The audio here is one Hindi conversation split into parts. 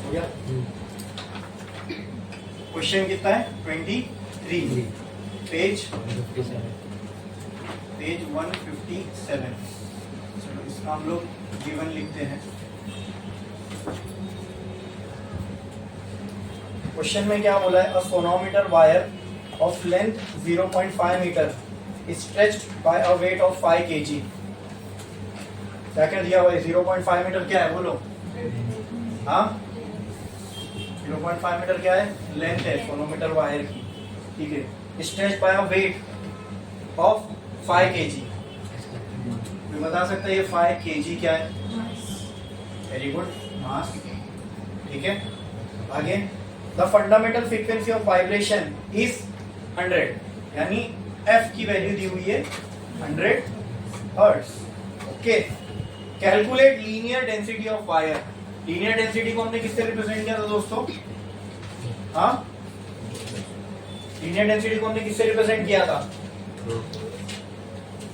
हो गया। क्वेश्चन कितना है? 23, पेज 157। चलो इसका हम लोग गिवन लिखते हैं। क्वेश्चन में क्या बोला है? A sonometer wire of length 0.5 metre stretched by a weight of 5 kg। क्या क्या दिया हुआ है? 0.5 मीटर क्या है बोलो? हाँ, 0.5 मीटर क्या है? लेंथ है सोनोमीटर वायर की, ठीक है। Stretched by a weight of 5 kg। मैं बता सकता है ये 5 kg क्या है? वेरी गुड, मास, ठीक है। आगे, the fundamental frequency of vibration is 100, यानी एफ की वैल्यू दी हुई है 100 hertz. Okay, calculate linear density of wire. Linear density को हमने किससे रिप्रेजेंट किया था दोस्तों? हाँ, लीनियर डेंसिटी को हमने किससे रिप्रेजेंट किया था?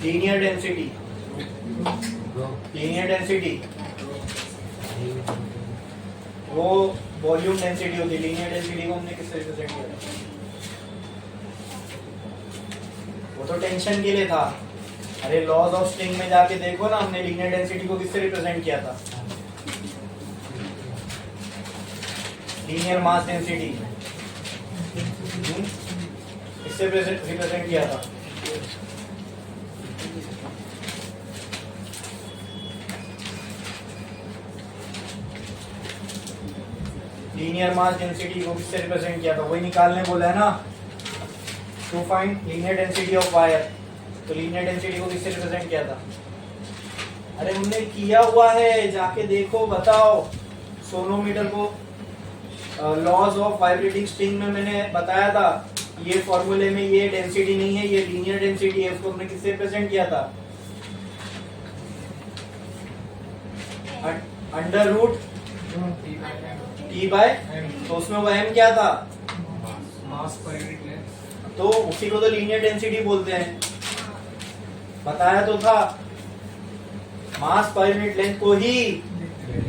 लीनियर डेंसिटी, लीनियर डेंसिटी वो वॉल्यूम डेंसिटी होती है। लीनियर डेंसिटी को हमने किससे रिप्रेजेंट किया था? वो तो टेंशन के लिए था। अरे लॉज ऑफ स्ट्रिंग में जाके देखो ना, हमने लीनियर डेंसिटी को किससे रिप्रेजेंट किया था? लीनियर मास डेंसिटी, इससे रिप्रेजेंट किया था। लीनियर मास डेंसिटी को किससे रिप्रेजेंट किया था? वही निकालने बोला है ना, to find linear density of wire. तो लीनियर डेंसिटी को किससे रिप्रेजेंट किया था? अरे हमने किया हुआ है, जाके देखो, बताओ। सोनोमीटर को लॉज ऑफ वाइब्रेटिंग स्ट्रिंग में मैंने बताया था, ये फॉर्मूले में ये डेंसिटी नहीं है, ये लीनियर डेंसिटी है। उसको हमने किससे रिप्रेजेंट किया था? अंडर रूट टी बाय, तो उसमें वो एम क्या था? मास पर यूनिट लेंथ। तो उसी को तो लीनियर डेंसिटी बोलते हैं, बताया तो था। मास पर यूनिट लेंथ को ही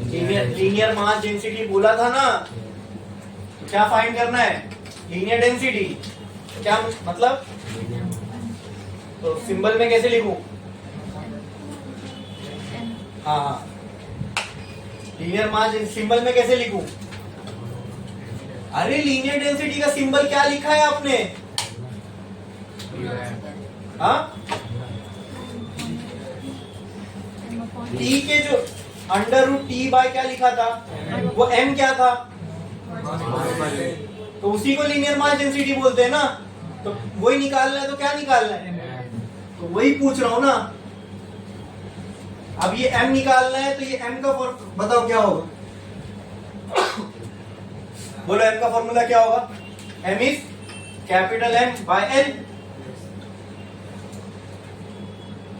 लीनियर मास डेंसिटी बोला था ना। तो क्या फाइंड करना है? Linear density. क्या मतलब? तो सिंबल में कैसे लिखूं? हाँ, लीनियर मास सिंबल में कैसे लिखूं? अरे लीनियर डेंसिटी का सिंबल क्या लिखा है आपने? हाँ, टी के जो अंडर रूट टी बाय क्या लिखा था? वो एम क्या था? तो उसी को लीनियर मास डेंसिटी बोलते हैं ना। तो वही निकालना है, तो क्या निकालना है? तो वही पूछ रहा हूं ना। अब ये m निकालना है, तो ये m का बताओ क्या होगा? बोलो m का फॉर्मूला क्या होगा? m is capital M by L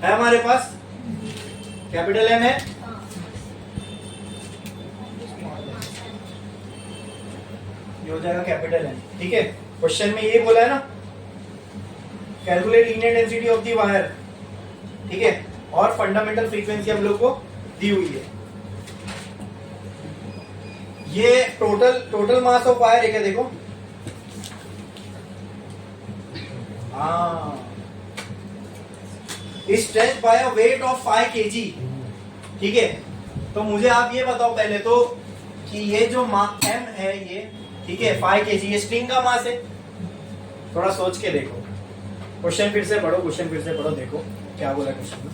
है हमारे पास। कैपिटल M है, ये हो जाएगा कैपिटल M, ठीक है। क्वेश्चन में ये बोला है ना, calculate linear density of the wire, ठीक है। और फंडामेंटल फ्रीक्वेंसी हम लोग को दी हुई है। ये टोटल मास ऑफ वायर है क्या? देखो, हाँ, stretch by a weight of 5 kg, ठीक है। तो मुझे आप ये बताओ पहले तो कि ये जो m है ये, ठीक है, 5 kg, ये स्ट्रिंग का मास है। थोड़ा सोच के देखो, क्वेश्चन फिर से पढ़ो, क्वेश्चन फिर से पढ़ो, देखो क्या बोला क्वेश्चन में।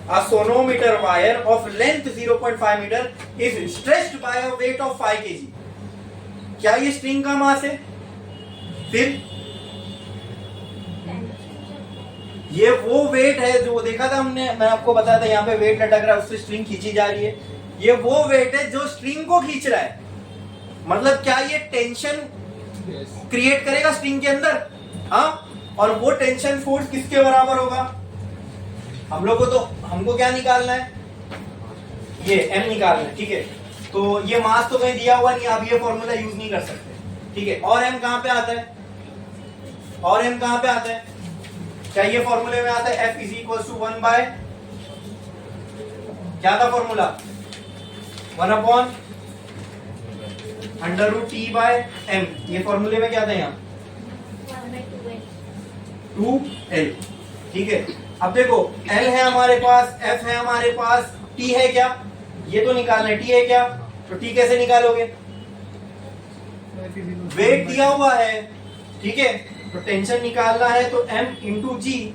A sonometer wire of length 0.5 meter is stretched by a weight of 5 kg। क्या ये स्ट्रिंग का मास है? फिर ये वो वेट है जो देखा था हमने, मैं आपको बताया था, यहाँ पे वेट लटक रहा है, उससे स्ट्रिंग खींची जा रही है। ये वो वेट है जो स्ट्रिंग को खींच रहा है। मतलब क्या ये टेंशन क्रिएट करेगा स्ट्रिंग के अंदर? हाँ, और वो टेंशन फोर्स किसके बराबर होगा? हम लोग को तो, हमको क्या निकालना है? ये m निकालना है, ठीक है। तो ये मास तो कहीं दिया हुआ नहीं, आप ये फॉर्मूला यूज नहीं कर सकते, ठीक है। और m कहां पे आता है? और m कहां पे आता है? क्या ये फॉर्मूले में आता है? F is equal to 1 by, क्या था formula? 1 upon under root T by M, ये फॉर्मूले में क्या था यहाँ 2L, ठीक है। अब देखो L है हमारे पास, F है हमारे पास, T है क्या, ये तो निकालना है, T है क्या, तो T कैसे निकालोगे, वेट दिया हुआ है, ठीक है, तो टेंशन निकालना है तो M इंटू जी,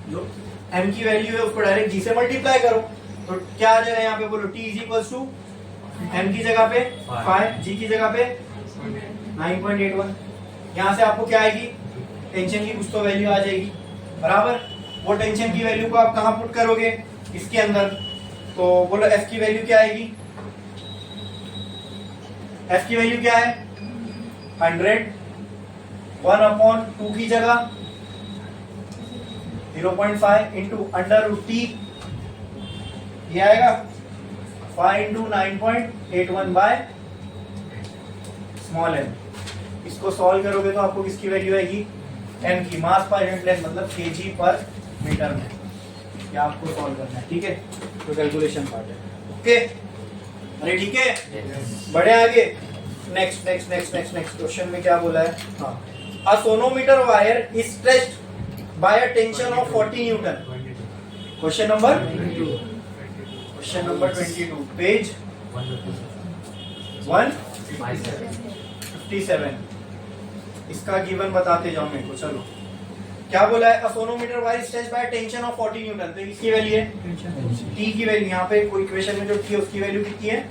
जो M की वैल्यू है उसको डायरेक्ट G से मल्टीप्लाई करो, तो क्या आ जाएगा यहाँ पे बोलो, T is equal to M की जगह पे 5, G की जगह पे 9.81, यहाँ से आपको क्या आएगी, टेंशन की कुछ तो वैल्यू आ जाएगी, बराबर। वो टेंशन की वैल्यू को आप कहाँ पुट करोगे, इसके अंदर, तो बोलो F की वैल्यू क्या आएगी, F की वैल्यू क्या है 100, 1/2 की जगह 0.5 इंटू अंडर रूट टी, ये आएगा 5 इंटू 9.81 बाय स्मॉल m। इसको सॉल्व करोगे तो आपको किसकी वैल्यू आएगी, m की, मास पर यूनिट लेंथ मतलब kg पर मीटर में, ये आपको सॉल्व करना है, ठीक है, तो कैलकुलेशन पार्ट है, ओके, अरे ठीक है, बढ़े आगे। Next next next next next question में क्या बोला है, हाँ, a sonometer wire is stretched by a tension of 40 newton, question number 22, page 157, इसका गिवन बताते जाओ मेरे को, चलो क्या बोला है, a sonometer wire is stretched by tension of 40 newton, तो इसकी वैल्यू है टी की वैल्यू, यहाँ पे कोई इक्वेशन में जो टी है उसकी वैल्यू कितनी है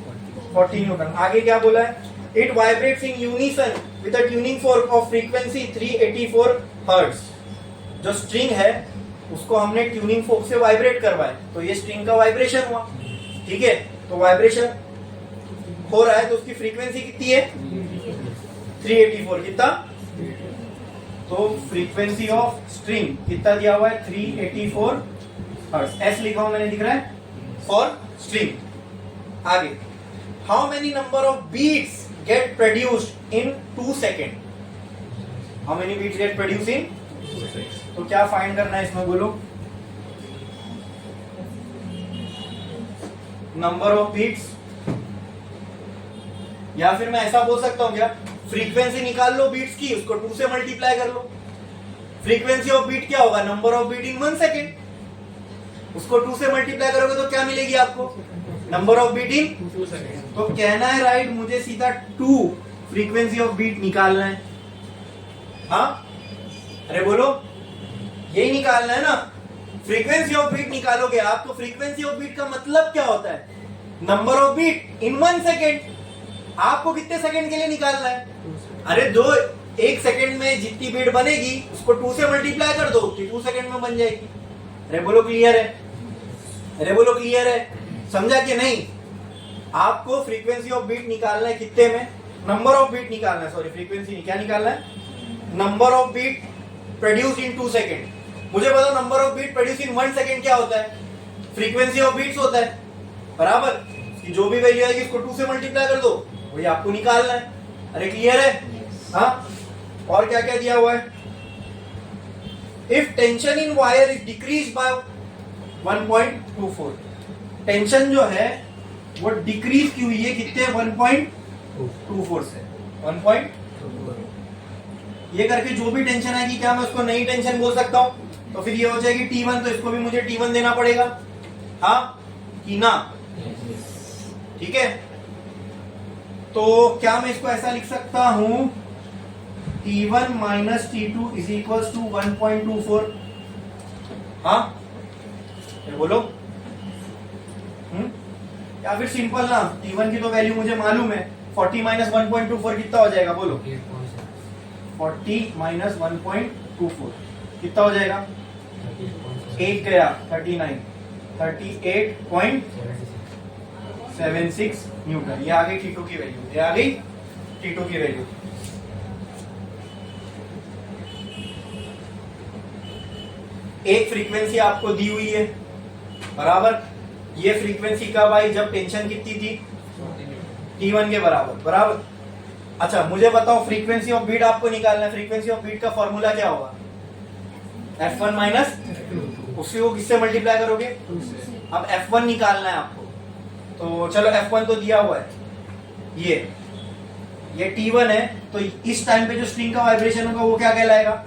40 न्यूटन। आगे क्या बोला है, it vibrates in unison with a tuning fork of frequency 384 hertz, जो स्ट्रिंग है उसको हमने ट्यूनिंग फोर्क से वाइब्रेट करवाया, तो ये स्ट्रिंग का वाइब्रेशन हुआ, ठीक है, तो वाइब्रेशन हो रहा है तो उसकी फ्रीक्वेंसी कितनी है 384, कितना, तो फ्रीक्वेंसी ऑफ स्ट्रिंग कितना दिया हुआ है 384 हर्ट्ज, एस लिखा हुआ मैंने, दिख रहा है, फॉर स्ट्रिंग। आगे, how many number of beats get produced in 2 second, how many beats get produce in, तो क्या फाइंड करना है इसमें बोलो, नंबर ऑफ बीट्स, या फिर मैं ऐसा बोल सकता हूं क्या, फ्रीक्वेंसी निकाल लो बीट्स की, उसको 2 से मल्टीप्लाई कर लो, फ्रीक्वेंसी ऑफ बीट क्या होगा, number of beat in 1 second, उसको 2 से मल्टीप्लाई करोगे तो क्या मिलेगी आपको, number of beat in 2 second, तो कहना है राइट, मुझे सीधा 2 फ्रीक्वेंसी ऑफ बीट निकालना है, हाँ, अरे बोलो, यही निकालना है ना, फ्रीक्वेंसी ऑफ बीट निकालोगे आप, तो फ्रीक्वेंसी ऑफ बीट का मतलब क्या होता है, number of beat in 1 second, आपको कितने सेकंड के लिए निकालना है, अरे दो, 1 सेकंड में जितनी बीट बनेगी उसको 2 से मल्टीप्लाई कर दो, 2 सेकंड में बन जाएगी, अरे बोलो क्लियर है, अरे बोलो क्लियर है, समझा कि नहीं, आपको फ्रीक्वेंसी ऑफ बीट निकालना है कितने में, नंबर ऑफ बीट निकालना है, सॉरी फ्रीक्वेंसी नहीं, क्या निकालना है, number of beat produce in 2 second, मुझे बताओ number of beat produce in 1 second क्या होता है, फ्रीक्वेंसी ऑफ बीट्स होता है, बराबर, कि जो भी वैल्यू आएगी उसको 2 से मल्टीप्लाई कर दो, वही आपको निकालना है, अरे क्लियर है, हाँ, और क्या क्या दिया हुआ है, if tension in wire is decrease by 1.24, tension जो है वो डिक्रीज की हुई है कितने, 1.24 से 1.24, ये करके जो भी टेंशन आएगी क्या मैं उसको नई टेंशन बोल सकता हूं, तो फिर ये हो जाएगी T1, तो इसको भी मुझे T1 देना पड़ेगा, हाँ कि ना, ठीक है, तो क्या मैं इसको ऐसा लिख सकता हूं, T1 minus T2 is equal to 1.24, हाँ, ये बोलो, या फिर सिंपल ना, T1 की तो वैल्यू मुझे मालूम है, 40 माइनस 1.24 कितना हो जाएगा बोलो, 40 माइनस 1.24 कितना हो जाएगा, 8 गया 39, 38.76 न्यूटन, ये आ गई T2 की वैल्यू, ये आ गई T2 की वैल्यू। एक फ्रीक्वेंसी आपको दी हुई है, बराबर, ये फ्रीक्वेंसी कब आई, जब टेंशन कितनी थी T1 के बराबर, बराबर। अच्छा मुझे बताओ फ्रीक्वेंसी ऑफ बीट आपको निकालना है, फ्रीक्वेंसी ऑफ बीट का फॉर्मूला क्या होगा, F1 माइनस, उसी को किससे मल्टीप्लाई करोगे, अब F1 निकालना है आपको, तो चलो F1 तो दिया हुआ है, ये ये T1 है, तो इस टाइम पे जो स्ट्रिंग का वाइब्रेशन होगा वो क्या कहलाएगा?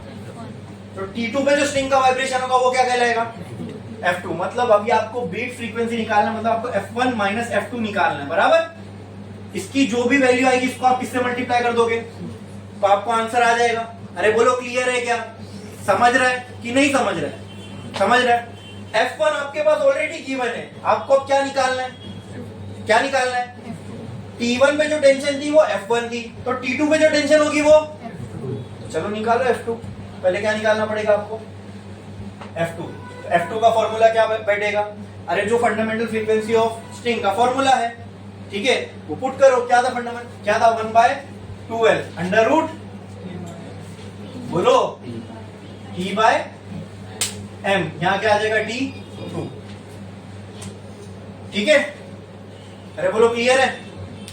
तो T2 पे जो स्ट्रिंग का वाइब्रेशन होगा वो क्या कहलाएगा? F2। मतलब अभी आपको बीट फ्रीक्वेंसी निकालना, मतलब आपको F1 माइनस F2 निकालना है, बराबर। इसकी जो भी वैल्यू आएगी इसको आप किससे मल्टीप्लाई कर दोगे तो आपको आंसर आ जाएगा। अरे बोलो क्लियर है क्या? समझ रहा है कि नहीं समझ रहा है? समझ रहा है। F1 आपके पास ऑलरेडी गिवन है, आपको अब क्या निकालना है? क्या निकालना है? T1 पे जो टेंशन थी वो F1 थी, तो T2 पे जो टेंशन होगी वो तो चलो निकालो F2। पहले क्या निकालना पड़ेगा आपको? F2। F2 का फॉर्मूला क्या बैठेगा? अरे जो फंडामेंटल फ्रीक्वेंसी ऑफ स्ट्रिंग का फॉर्मूला है, ठीक है, वो पुट करो। क्या था फंडामेंटल? क्या था? 1/2L अंडर रूट, बोलो, T/M। यहां क्या आ जाएगा? T2। ठीक है, अरे बोलो क्लियर है?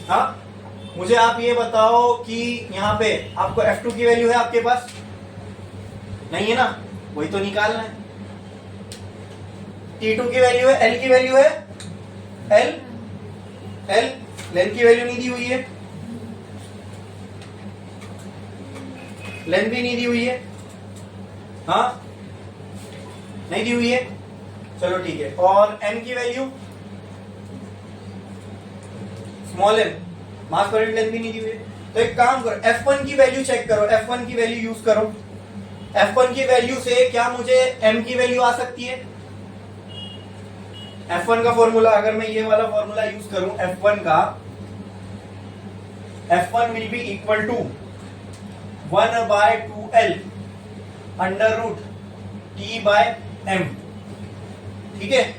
हाँ, मुझे आप ये बताओ कि यहाँ पे आपको F2 की वैल्यू है आपके पास? नहीं है ना, वही तो निकालना है। T2 की वैल्यू है, L की वैल्यू है, L लेंथ की वैल्यू नहीं दी हुई है, लेंथ भी नहीं दी हुई है, हाँ नहीं दी हुई है, चलो ठीक है। और M की वैल्यू स्मॉल m, मास पर यूनिट लेंथ भी नहीं दी हुई है। तो एक काम करो, F1 की वैल्यू चेक करो, F1 की वैल्यू यूज करो। F1 की वैल्यू से क्या मुझे M की वैल्यू आ सकती है? F1 का फॉर्मूला, अगर मैं ये वाला फॉर्मूला यूज करूं F1 का, F1 will be equal to 1/2L under root T/M। ठीक है,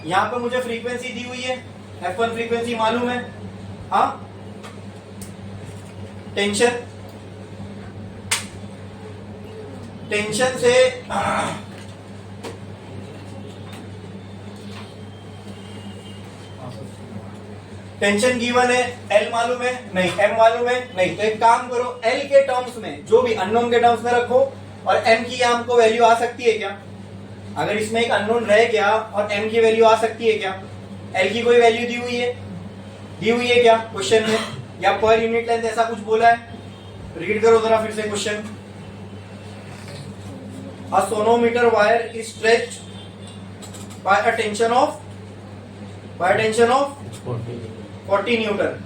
यहां पे मुझे फ्रीक्वेंसी दी हुई है, F1 फ्रीक्वेंसी मालूम है, हाँ। टेंशन से टेंशन गिवन है, L मालूम है नहीं, M मालूम है नहीं। तो एक काम करो, L के टर्म्स में, जो भी अननोन के टर्म्स में रखो, और M की यहाँ हमको वैल्यू आ सकती है क्या? अगर इसमें एक अननोन रह गया और M की वैल्यू आ सकती है क्या? L की कोई वैल्यू दी हुई है? दी हुई है क्या क्वेश्चन में? या पर यूनिट लेंथ ऐसा कुछ बोला है? रीड करो जरा फिर से question. A sonometer wire is stretched by a tension of 40 Newton.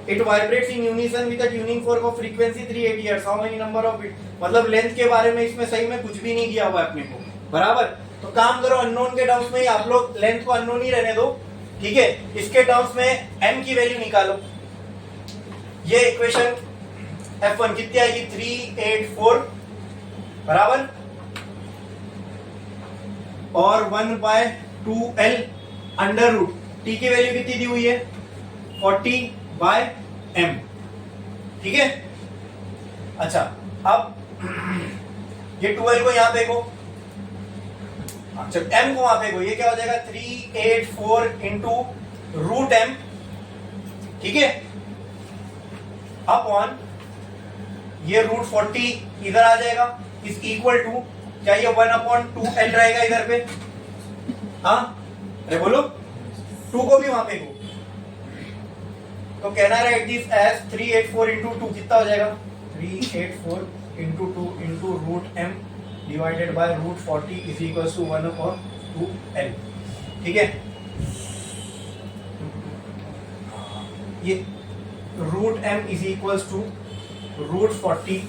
It vibrates in unison with a tuning fork of frequency 380 Hz. How many number of bit? मतलब लेंथ के बारे में इसमें सही में कुछ भी नहीं किया हुआ है अपने को, बराबर। तो काम करो, अननोन के टर्म्स में ही आप लोग लेंथ को अननोन ही रहने दो, ठीक है। इसके टर्म्स में m की वैल्यू निकालो। ये इक्वेशन F1 कितनी आएगी? 384 बराबर, और 1/2L अंडर रूट T की वैल्यू कितनी दी हुई है? 40/M। ठीक है, अच्छा अब ये 2L को यहां फेंको, अच्छा M को वहां फेंको, ये क्या हो जाएगा? 384 इंटू रूट M, ठीक है, अपॉन ये रूट 40 इधर आ जाएगा, इज इक्वल टू क्या ये 1/2L रहेगा इधर पे? हाँ, अरे बोलो, 2 को भी वहां पे को, तो कहना राइट दिस एज 384 इंटू 2 कितना हो जाएगा? 384 into 2 into root M divided by root 40 is equal to 1/2L। ठीक है, ये root M is equal to root 40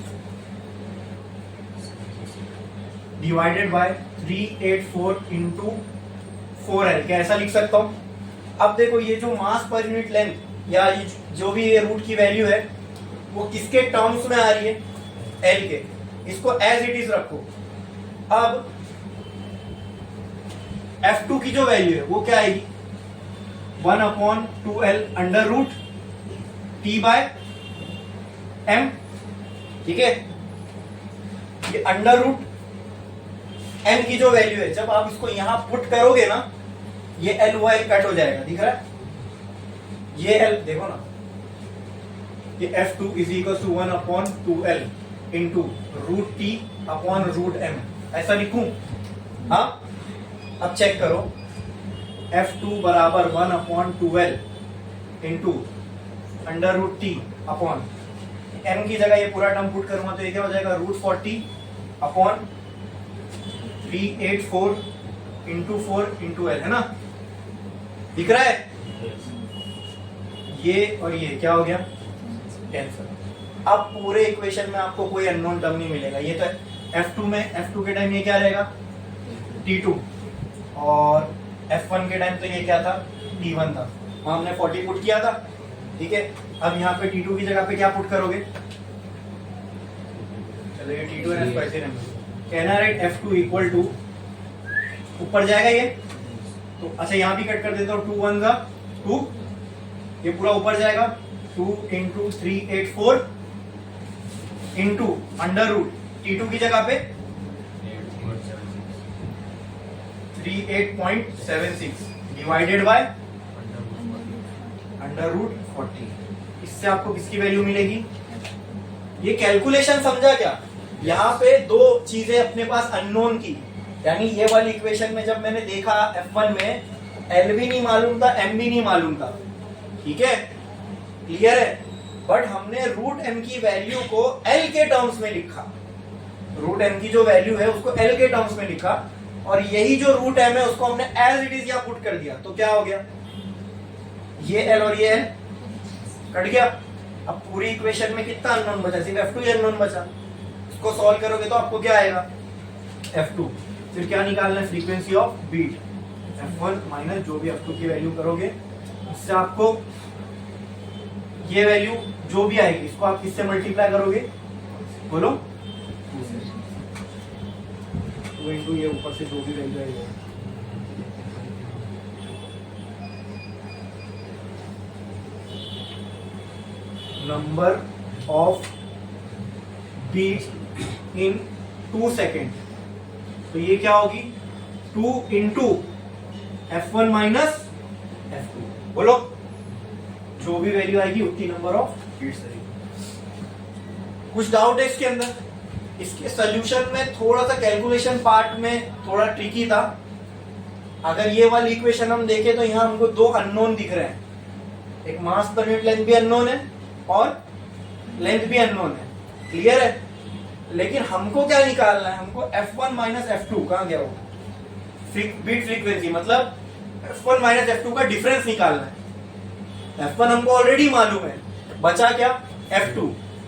divided by 384 into 4L। क्या ऐसा लिख सकता हूं? अब देखो, ये जो मास पर यूनिट लेंथ या ये जो भी ये रूट की वैल्यू है वो किसके टर्म्स में आ रही है? L के। इसको एज इट इज रखो। अब F2 की जो वैल्यू है वो क्या आएगी? 1/2L under root T/M। ठीक है, ये अंडर रूट M की जो वैल्यू है, जब आप इसको यहां पुट करोगे ना, ये L वो L कट हो जाएगा, दिख रहा है? ये L देखो ना, ये F2 is equal to 1/2L into root T upon root M। ऐसा लिखूं? हाँ, अब चेक करो, F2 बराबर 1/12 into under root T upon m की जगह ये पूरा टर्म पुट करूंगा तो ये क्या हो जाएगा √40 अपॉन 384 इंटू 4 इंटू एल, है ना? दिख रहा है? ये और ये क्या हो गया कैंसिल। अब पूरे इक्वेशन में आपको कोई अननोन टर्म नहीं मिलेगा। ये तो F2 में F2 के टाइम ये क्या रहेगा T2 और F1 के टाइम तो ये क्या था T1 था। वहां हमने 40 पुट किया था, ठीक है। अब यहाँ पे T2 की जगह पे क्या पुट करोगे? चलो ये T2 है इसको ऐसे रहने। कहना राइट F2 इक्वल टू ऊपर जाएगा ये तो अच्छा यहाँ भी कट कर देता हूँ 2 1 2, ये पूरा ऊपर जाएगा 2 into 384 into under root T2 की जगह पे 38.76 डिवाइडेड बाय अंडर रूट 40। इससे आपको किसकी वैल्यू मिलेगी? ये कैलकुलेशन समझा क्या? यहाँ पे दो चीजें अपने पास अननोन की, यानी ये वाली इक्वेशन में जब मैंने देखा F1 में L भी नहीं मालूम था, M भी नहीं मालूम था, ठीक है, क्लियर है। बट हमने रूट m की वैल्यू को L के टर्म्स में लिखा, रूट m की जो वैल्यू है उसको L के टर्म्स में लिखा और यही जो रूट m है उसको हमने एज इट इज यहाँ पुट कर दिया तो क्या हो गया ये L और ये L कट गया। अब पूरी इक्वेशन में कितना अननोन बचा? सिर्फ F2 ही अननोन बचा। इसको सॉल्व करोगे तो आपको क्या आएगा F2। फिर क्या निकालना है? Frequency off beat F1 minus जो भी F2 की वैल्यू करोगे उससे आपको ये वैल्यू जो भी आएगी इसको आप किससे मल्टीप्लाई करोगे? बोलो 2 इंटू ये ऊपर से जो भी वैल्यू आएगी। Number of beat in 2 second, तो ये क्या होगी 2 इंटू F1 माइनस F2। बोलो जो भी वैल्यू आएगी उतनी नंबर ऑफ बीट्स आएगी। कुछ डाउट है इसके अंदर? इसके सॉल्यूशन में थोड़ा सा कैलकुलेशन पार्ट में थोड़ा ट्रिकी था। अगर ये वाली इक्वेशन हम देखें तो यहाँ हमको दो अननोन दिख रहे हैं, एक मास पर यूनिट लेंथ भी अननोन है और लेंथ भी अननोन है, क्लियर है। लेकिन हमको क्या निकालना है? हमको F1 माइनस F2 कहाँ गया वो बीट फ्रीक्वेंसी, मतलब F1 माइनस F2 का डिफरेंस निकालना है। F1 हमको ऑलरेडी मालूम है, बचा क्या F2।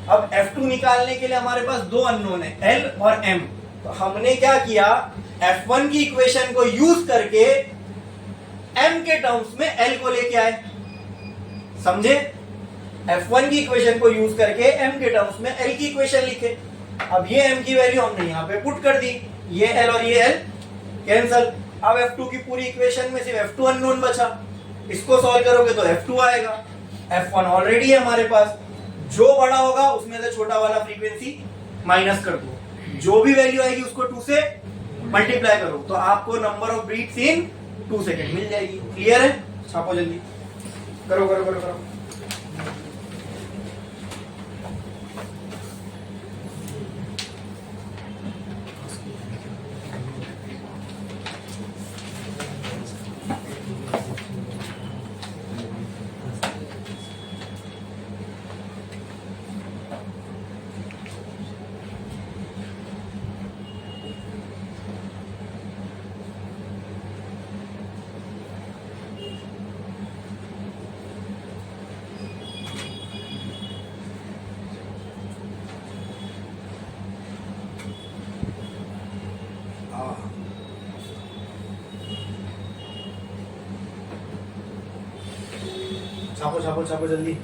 अब F2 निकालने के लिए हमारे पास दो अननोन है L और M। तो हमने क्या किया F1 की इक्वेशन को यूज करके M के टर्म्स में L को लेके आए, समझे? F1 की इक्वेशन को यूज करके M के टर्म्स में L की इक्वेशन लिखे। अब ये M की वैल्यू हमने यहाँ पे पुट कर दी, ये L और ये L कैंसल। अब F2 की पूरी इक्वेशन में सिर्फ F2 अननोन बचा, इसको सॉल्व करोगे तो F2 आएगा। F1 ऑलरेडी है हमारे पास, जो बड़ा होगा उसमें से छोटा वाला फ्रीक्वेंसी माइनस कर दो, जो भी वैल्यू आएगी उसको 2 से मल्टीप्लाई करो तो आपको number of beats in 2 second मिल जाएगी। क्लियर है? छापो जल्दी, करो करो करो करो। छापो छापो छापो जल्दी।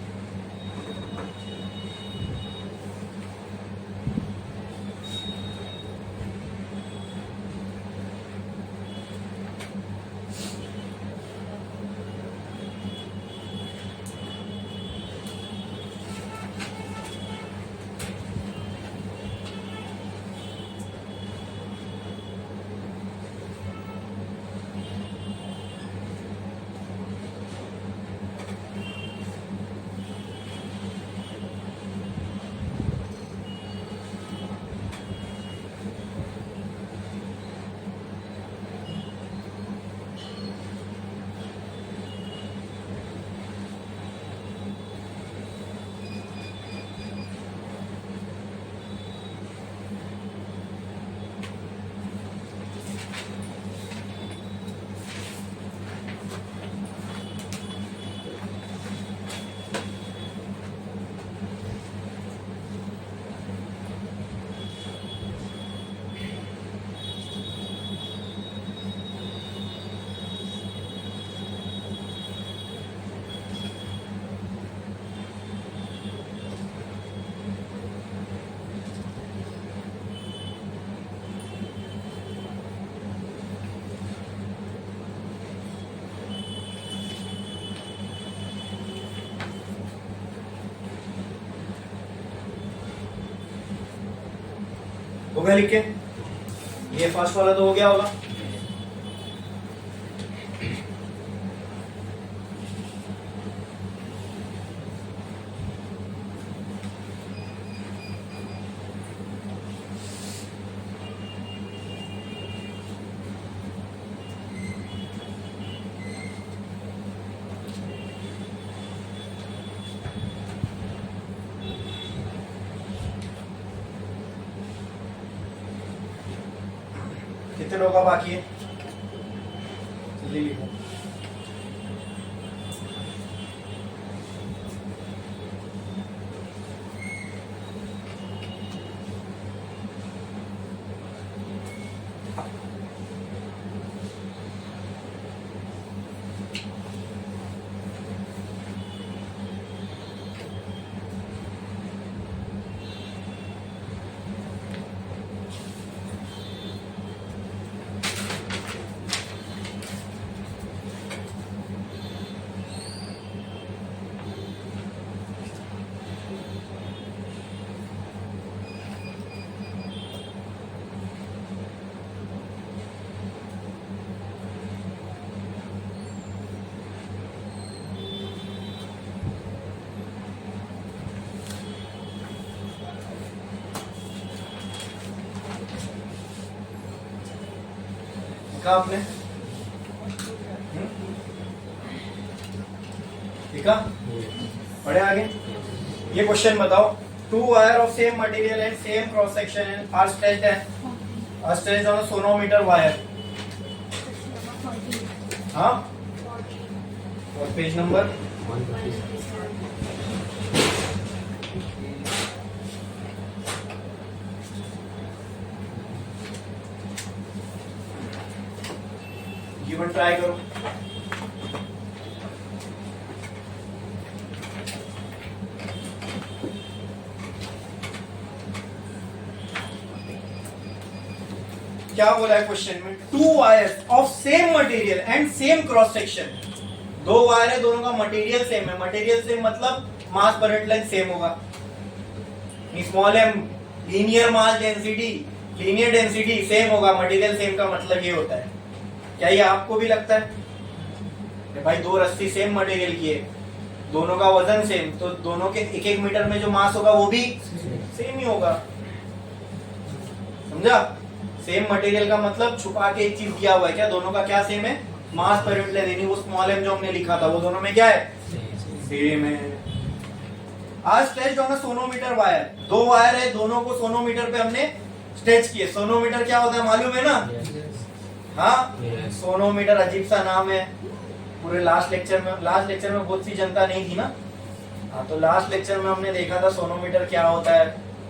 हो गया लिख के? ये फर्स्ट वाला तो हो गया होगा। कितने लोगों का बाकी है? जल्दी लिखो। लिखा आपने? लिखा? पढ़े आगे? ये क्वेश्चन बताओ। Two wire of same material and same cross section and are stretched on a sonometer wire. हाँ, और पेज नंबर 1 गिवन ट्राई करो। क्या बोला है क्वेश्चन में? Two wires of same material and same cross section. दो वायर है, दोनों का मटेरियल सेम है। मटेरियल सेम मतलब mass per unit length same होगा। Small M linear mass density, linear density same होगा। मटेरियल सेम का मतलब ये होता है। क्या ये आपको भी लगता है कि भाई दो रस्सी सेम मटेरियल की है, दोनों का वजन सेम, तो दोनों के 1-1 मीटर में जो मास होगा वो भी सेम ही होगा। समझा? सेम मटेरियल का मतलब छुपा के एक चीज दिया हुआ है। क्या दोनों का क्या सेम है? मास पर यूनिट लेंथ, यानी वो स्मॉल एम जो हमने लिखा था वो दोनों में क्या है? सेम है। आज stretched on a sonometer wire. दो वायर है, दोनों को सोनोमीटर पे हमने स्ट्रेच किए। सोनोमीटर क्या होता है मालूम है ना? हाँ, सोनोमीटर अजीब सा नाम है। पूरे लास्ट लेक्चर में बहुत सी जनता नहीं थी ना। हाँ, तो लास्ट लेक्चर में हमने देखा था सोनोमीटर क्या होता है,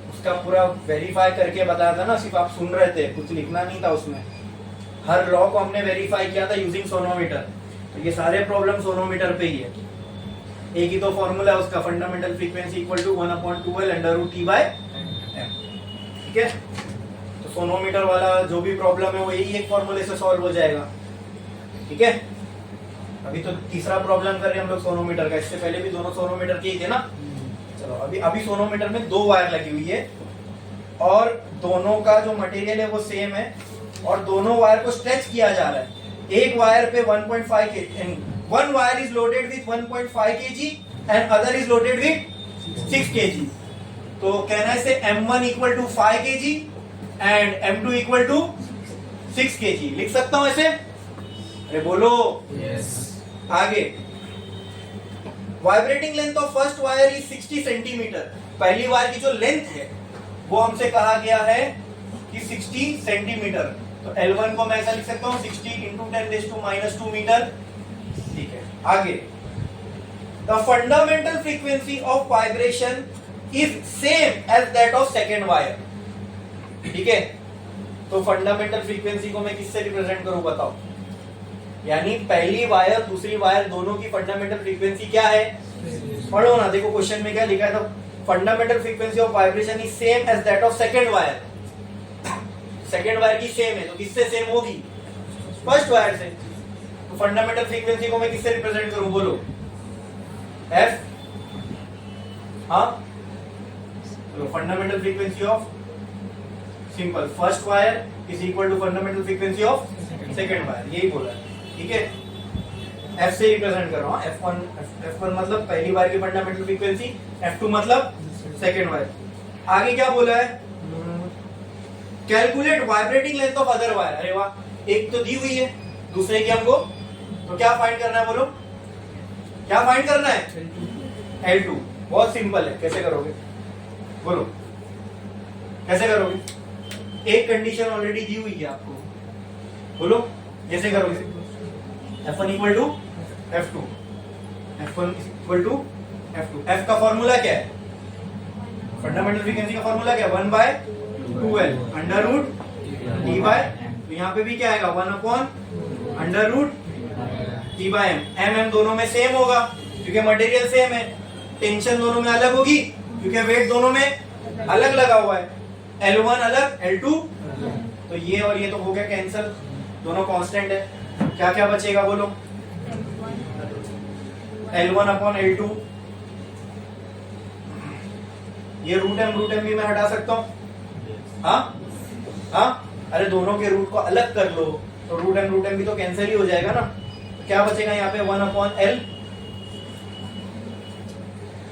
उसका पूरा वेरीफाई करके बताया था ना। सिर्फ आप सुन रहे थे, कुछ लिखना नहीं था उसमें। हर लॉ को हमने वेरीफाई किया था यूजिंग सोनोमीटर। तो ये सारे प्रॉब्लम सोनोमीटर पे ही है। एक ही तो फॉर्मूला है उसका, fundamental frequency equal to 1/2L √ T/m। ठीक है, तो सोनोमीटर वाला जो भी प्रॉब्लम है वो यही एक फॉर्मूले से सॉल्व हो जाएगा। ठीक है, अभी तो तीसरा प्रॉब्लम कर रहे हैं हम लोग सोनोमीटर का। इससे पहले भी दोनों सोनोमीटर के ही थे ना। चलो, अभी सोनोमीटर में दो वायर लगी हुई है और दोनों का जो मटेरियल है वो सेम है और दोनों वायर को स्ट्रेच किया जा रहा है। एक वायर पे 1.5 kg, one wire is loaded with 1.5 kg and other is loaded with 6 kg। तो कहना है से M1 equal to 5 kg and M2 equal to 6 kg। लिख सकता हूं ऐसे? अरे बोलो। Yes। आगे, vibrating length of first wire is 60 centimetre. पहली वायर की जो लेंथ है वो हमसे कहा गया है कि 60 सेंटीमीटर। तो L1 को मैं ऐसा लिख सकता हूं 60 × 10⁻² मीटर। ठीक है, आगे, the fundamental frequency of vibration is same as that of second wire. ठीक है, तो फंडामेंटल फ्रीक्वेंसी को मैं किससे रिप्रेजेंट करूं बताओ? यानी पहली वायर दूसरी वायर दोनों की फंडामेंटल फ्रीक्वेंसी क्या है? पढ़ो ना, देखो क्वेश्चन में क्या लिखा है। तो fundamental frequency of vibration is same as that of second wire. Second wire की सेम है तो किससे सेम होगी? फर्स्ट वायर से। तो फंडामेंटल फ्रीक्वेंसी को मैं किससे रिप्रेजेंट करूं बोलो? F। हाँ, तो fundamental frequency of simple, first wire is equal to fundamental frequency of second wire, यही बोला है, ठीक है। F से रिप्रेजेंट कर रहा हूँ, F1 मतलब पहली वायर की फंडामेंटल फ्रीक्वेंसी, F2 मतलब सेकंड वायर। आगे क्या बोला है, calculate vibrating length of other wire. अरे वाह, एक तो दी हुई है, दूसरे की हमको, तो क्या फाइंड करना है बोलो, क्या फाइंड करना है, L2। बहुत सिंपल है, कैसे करोगे बोलो, कैसे करोगे, एक कंडीशन ऑलरेडी दी हुई है आपको, बोलो कैसे करोगे। F1 equal to F2, F1 equal to F2। F का फॉर्मूला क्या है, फंडामेंटल फ्रीक्वेंसी का फॉर्मूला क्या है, 1/2L under root T bye, तो यहाँ पे भी क्या आएगा 1 upon under root T by M। M दोनों में सेम होगा क्योंकि मटेरियल सेम है, टेंशन दोनों में अलग होगी क्योंकि वेट दोनों में अलग लगा हुआ है, L1 अलग L2, तो ये और ये तो हो गया कैंसिल, दोनों कांस्टेंट है, क्या क्या बचेगा बोलो, L1 अपॉन L2, ये रूट एम भी मैं हटा सकता हूं, हाँ, अरे दोनों के रूट को अलग कर लो तो रूट एम भी तो कैंसिल ही हो जाएगा ना, क्या बचेगा यहाँ पे 1 अपॉन L,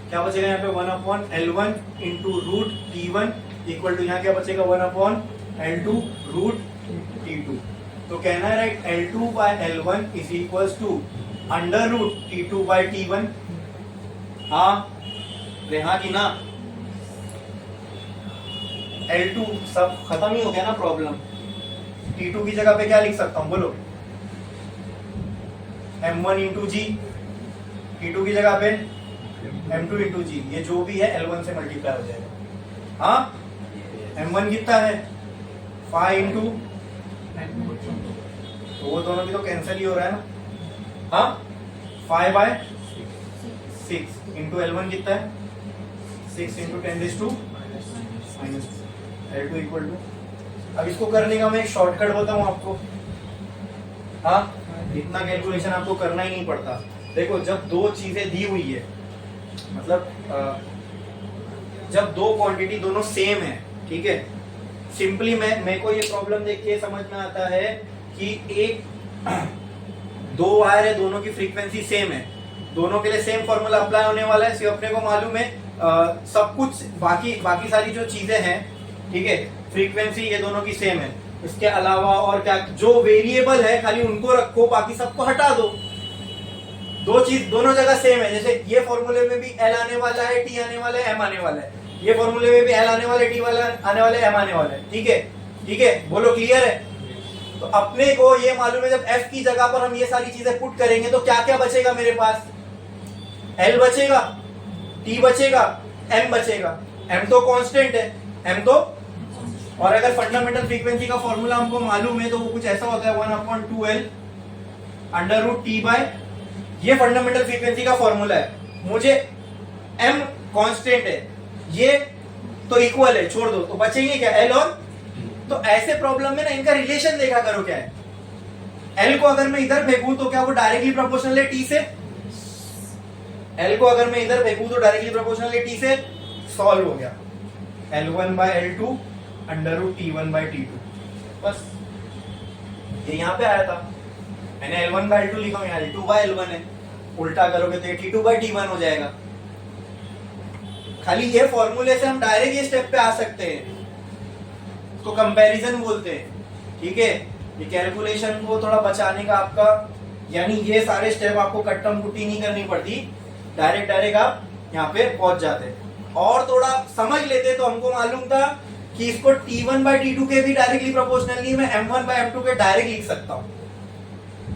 क्या बचेगा यहाँ पे 1 upon L1 into root T1 equal to यहाँ क्या बचेगा 1 अपॉन L2 रूट T2। तो कहना है right, L2 by L1 is equals to under root T2 by T1, हाँ रे हाँ कि ना, L2 सब खत्म ही हो गया ना प्रॉब्लम, T2 की जगह पे क्या लिख सकता हूं बोलो, M1 इंटू जी, T2 की जगह पे M2 इंटू जी, ये जो भी है L1 से मल्टीप्लाई हो जाएगा, हाँ M1 कितना है 5 इंटू, तो वो दोनों भी तो कैंसिल ही हो रहा है ना, हाँ 5/6 इंटू L1 कितना है 6 इंटू 10⁻², L2 इक्वल टू, अब इसको करने का मैं एक शॉर्टकट बताऊं आपको, हाँ इतना कैलकुलेशन आपको करना ही नहीं पड़ता। देखो जब दो चीजें दी हुई है, मतलब जब दो क्वांटिटी दोनों सेम है, ठीक है, सिंपली मेरे को ये प्रॉब्लम देख के समझ में आता है कि एक दो वायर है, दोनों की फ्रीक्वेंसी सेम है, दोनों के लिए सेम फॉर्मूला अप्लाई होने वाला है, सिर्फ अपने को मालूम है सब कुछ, बाकी सारी जो चीजें हैं, ठीक है, फ्रीक्वेंसी ये दोनों की सेम है, इसके अलावा और क्या जो वेरिएबल है खाली उनको रखो, बाकी सबको हटा दो, दो चीज दोनों जगह सेम है, जैसे ये फॉर्मूले में भी L आने वाला है, T आने वाला है, M आने वाला है, ये फॉर्मूले में भी L आने वाला है, T वाला आने वाला है, M आने वाला है, ठीक है, ठीक है, बोलो क्लियर है। तो अपने को ये मालूम है जब F की जगह पर हम ये सारी चीजें पुट करेंगे तो क्या क्या बचेगा मेरे पास, L बचेगा, T बचेगा, M बचेगा, M तो कांस्टेंट है, M तो, और अगर फंडामेंटल फ्रीक्वेंसी का फॉर्मूला हमको मालूम है तो वो कुछ ऐसा होता है 1/2L under root T by, ये फंडामेंटल फ्रीक्वेंसी का फॉर्मूला है, मुझे M कांस्टेंट है, ये तो इक्वल है, छोड़ दो, तो बचेंगे क्या L और, तो ऐसे प्रॉब्लम में ना इनका रिलेशन देखा करो क्या है, L को अगर मैं इधर फेंकूं तो क्या वो डायरेक्टली प्रोपोर्शनल है T से, L को अगर मैं इधर फेंकूं तो डायरेक्टली प्रोपोर्शनल है T से, सॉल्व हो गया, L1 bye L2 under root T1 bye T2, बस ये यहाँ पे आया था, मैंने L1 बाय L2 लिखा हूं, यहाँ L2 बाय L1 है, उल्टा करोगे तो ये T2 बाय T1 हो जाएगा। खाली ये फॉर्मूले से हम डायरेक्ट ये स्टेप पे आ सकते हैं, इसको कंपैरिजन बोलते हैं, ठीक है, ये कैलकुलेशन को थोड़ा बचाने का आपका, यानी ये सारे स्टेप आपको कट्टम कुट्टी नहीं करनी पड़ती, डायरेक्ट आप यहाँ पे पहुंच जाते। और थोड़ा समझ लेते तो हमको मालूम था कि इसको T1 बाय T2 के भी डायरेक्टली प्रोपोर्शनल नहीं, मैं M1 बाय M2 के डायरेक्ट लिख सकता हूँ,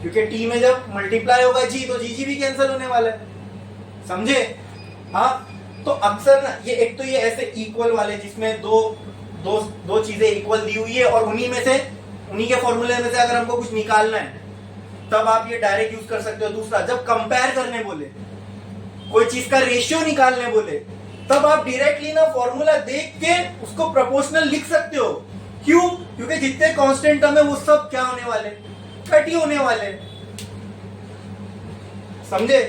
क्योंकि T में जब मल्टीप्लाई होगा G तो G भी कैंसिल होने वाला है, समझे, हाँ। तो अक्सर ना ये एक तो ये ऐसे इक्वल वाले जिसमें दो चीजें इक्वल दी हुई है और उन्हीं के फॉर्मूले में से अगर हमको कुछ निकालना है तब आप ये डायरेक्ट यूज कर सकते हो। दूसरा, जब कंपेयर करने बोले, कोई चीज का रेशियो निकालने बोले, तब आप डायरेक्टली ना फॉर्मूला देख के उसको प्रोपोर्शनल लिख सकते हो। क्यों? क्योंकि जितने कांस्टेंट टर्म है वो सब क्या होने वाले, 30 होने वाले, समझे।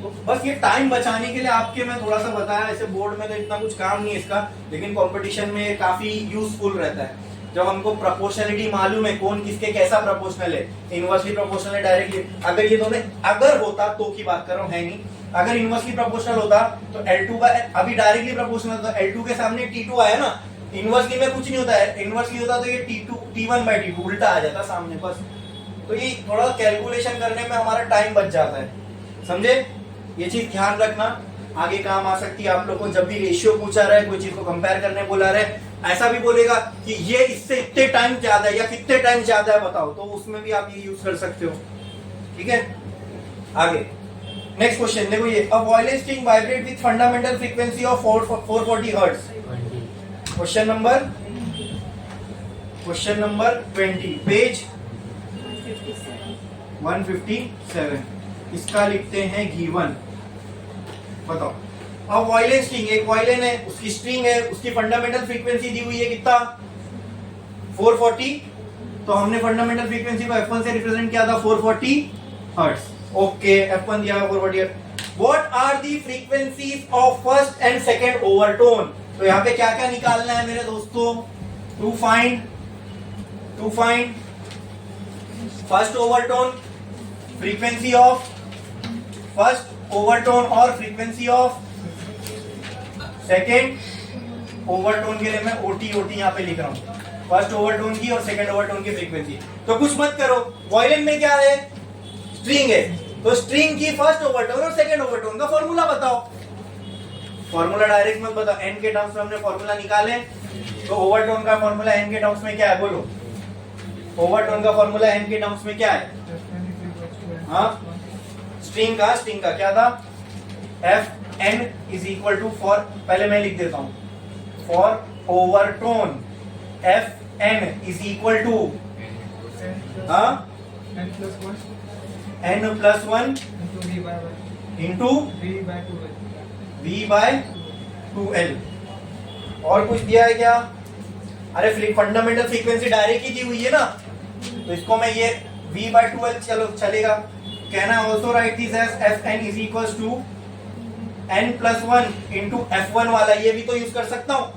तो बस ये टाइम बचाने के लिए आपके मैं थोड़ा सा बताया, ऐसे बोर्ड में तो इतना कुछ काम नहीं है इसका, लेकिन कंपटीशन में काफी यूजफुल रहता है जब हमको प्रोपोर्शनलिटी मालूम है कौन किसके कैसा प्रोपोर्शनल है, इनवर्सली प्रोपोर्शनल है, डायरेक्टली। अगर ये दोनों अगर होता तो की बात कर रहा हूँ, है नहीं, अगर इनवर्सली प्रोपोर्शनल होता तो L2 बाय, अभी डायरेक्टली प्रोपोर्शनल तो L2 के सामने T2 आया ना, इनवर्सली में कुछ नहीं होता है, इनवर्सली होता तो ये T1 बाय T2 उल्टा आ जाता सामने बस। तो ये थोड़ा कैलकुलेशन करने में हमारा टाइम बच जाता है, समझे? ये चीज ध्यान रखना, आगे काम आ सकती है आप लोग को। जब भी रेशियो पूछा रहा है, कोई चीज को कंपेयर करने बोला रहा है, ऐसा भी बोलेगा कि ये इससे इतने टाइम ज्यादा है या कितने टाइम ज्यादा है बताओ, तो उसमें भी आप ये यूज कर सकते हो, ठीक है? आगे नेक्स्ट क्वेश्चन देखो, ये a wireless string vibrate with fundamental frequency of 440 hertz. Question number 20 page 157, इसका लिखते हैं गिवन। बताओ, अब वायलिन स्ट्रिंग, एक वायलिन है, उसकी स्ट्रिंग है, उसकी फंडामेंटल फ्रीक्वेंसी दी हुई है कितना, 440। तो हमने फंडामेंटल फ्रीक्वेंसी को f1 से रिप्रेजेंट किया था 440 हर्ट्ज। ओके, f1 दिया है 440 hertz. What are the frequencies of first and second overtone? तो यहाँ पे क्या क्या निकालना है मेरे दोस्तों? To find first overtone, frequency of first overtone और फ्रीक्वेंसी ऑफ सेकेंड ओवरटोन के लिए मैं ओटी यहाँ पे लिख रहा हूं, फर्स्ट ओवरटोन की और सेकेंड ओवरटोन की फ्रीक्वेंसी। तो कुछ मत करो, वायलिन में क्या है, स्ट्रिंग है, तो स्ट्रिंग की फर्स्ट ओवरटोन और सेकेंड ओवरटोन का फॉर्मूला बताओ। फॉर्मूला डायरेक्ट मत बताओ, एन के टर्म्स में हमने फॉर्मूला निकाले, तो ओवरटोन का फॉर्मूला एन के टर्म्स में क्या है बोलो? ओवरटोन का फॉर्मूला एन के टर्म्स में क्या है? हाँ, स्ट्रिंग का क्या था? F N is equal to, for, पहले मैं लिख देता हूं, for overtone F N is equal to N plus one into V by 2l। और कुछ दिया है क्या? अरे फंडामेंटल फ्रीक्वेंसी डायरेक्ट ही दी हुई है ना, तो इसको मैं ये v बाय 2l चलो चलेगा। Can I also write this as F N is equal to n plus one into f1 वाला, ये भी तो यूज कर सकता हूँ,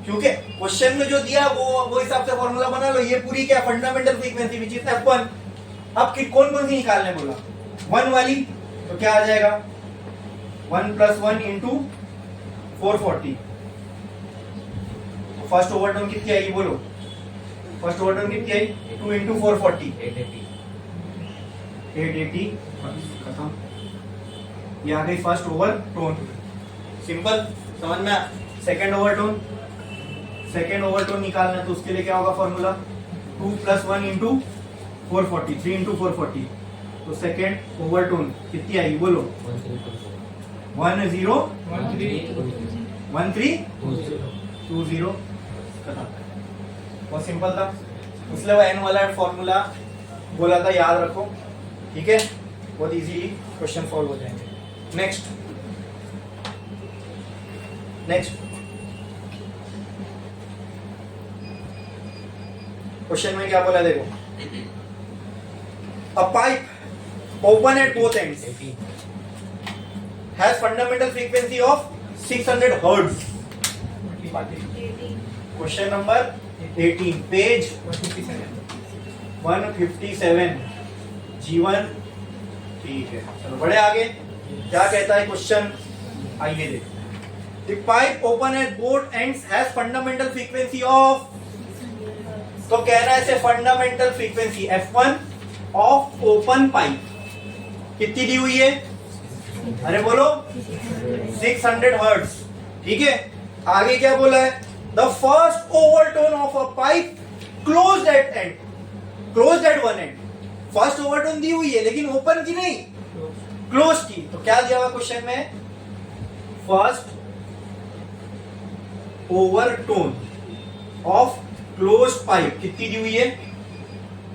क्योंकि क्वेश्चन में जो दिया वो हिसाब से फॉर्मूला बना लो। ये पूरी क्या fundamental frequency which is f1। अब कौन कौन सी निकालने बोला? 1 वाली, तो क्या आ जाएगा 1 plus one into 440। First overtone कितनी आएगी बोलो? फर्स्ट ओवरटोन कितनी आई? 2 इंटू 440 880, खत्म। ये आ गई फर्स्ट ओवरटोन, सिंपल, समझ में? सेकेंड ओवरटोन निकालना है, तो उसके लिए क्या होगा formula? 2 plus one into 440, 3 into 440। तो सेकेंड ओवरटोन कितनी आएगी बोलो? 1320, खत्म। बहुत सिंपल था, इसलिए वो एन वाला फॉर्मूला बोला था, याद रखो, ठीक है? बहुत इजीली क्वेश्चन सॉल्व हो जाएंगे। नेक्स्ट क्वेश्चन में क्या बोला देखो, अ pipe open at both ends has fundamental frequency of 600 hertz. Question number 18 page 157 जीवन, ठीक है, चलो बढ़े आगे। क्या कहता है क्वेश्चन, आइए देखते हैं। The pipe open at both ends has fundamental frequency of, तो कह रहा है ऐसे fundamental frequency f1 of open pipe कितनी दी हुई है? अरे बोलो 600 हर्ट्ज, ठीक है। आगे क्या बोला है? The first overtone of a pipe closed at end, closed at one end. First overtone दी हुई है लेकिन ओपन की नहीं, क्लोज की। तो क्या दिया हुआ क्वेश्चन में? First overtone of close pipe कितनी दी हुई है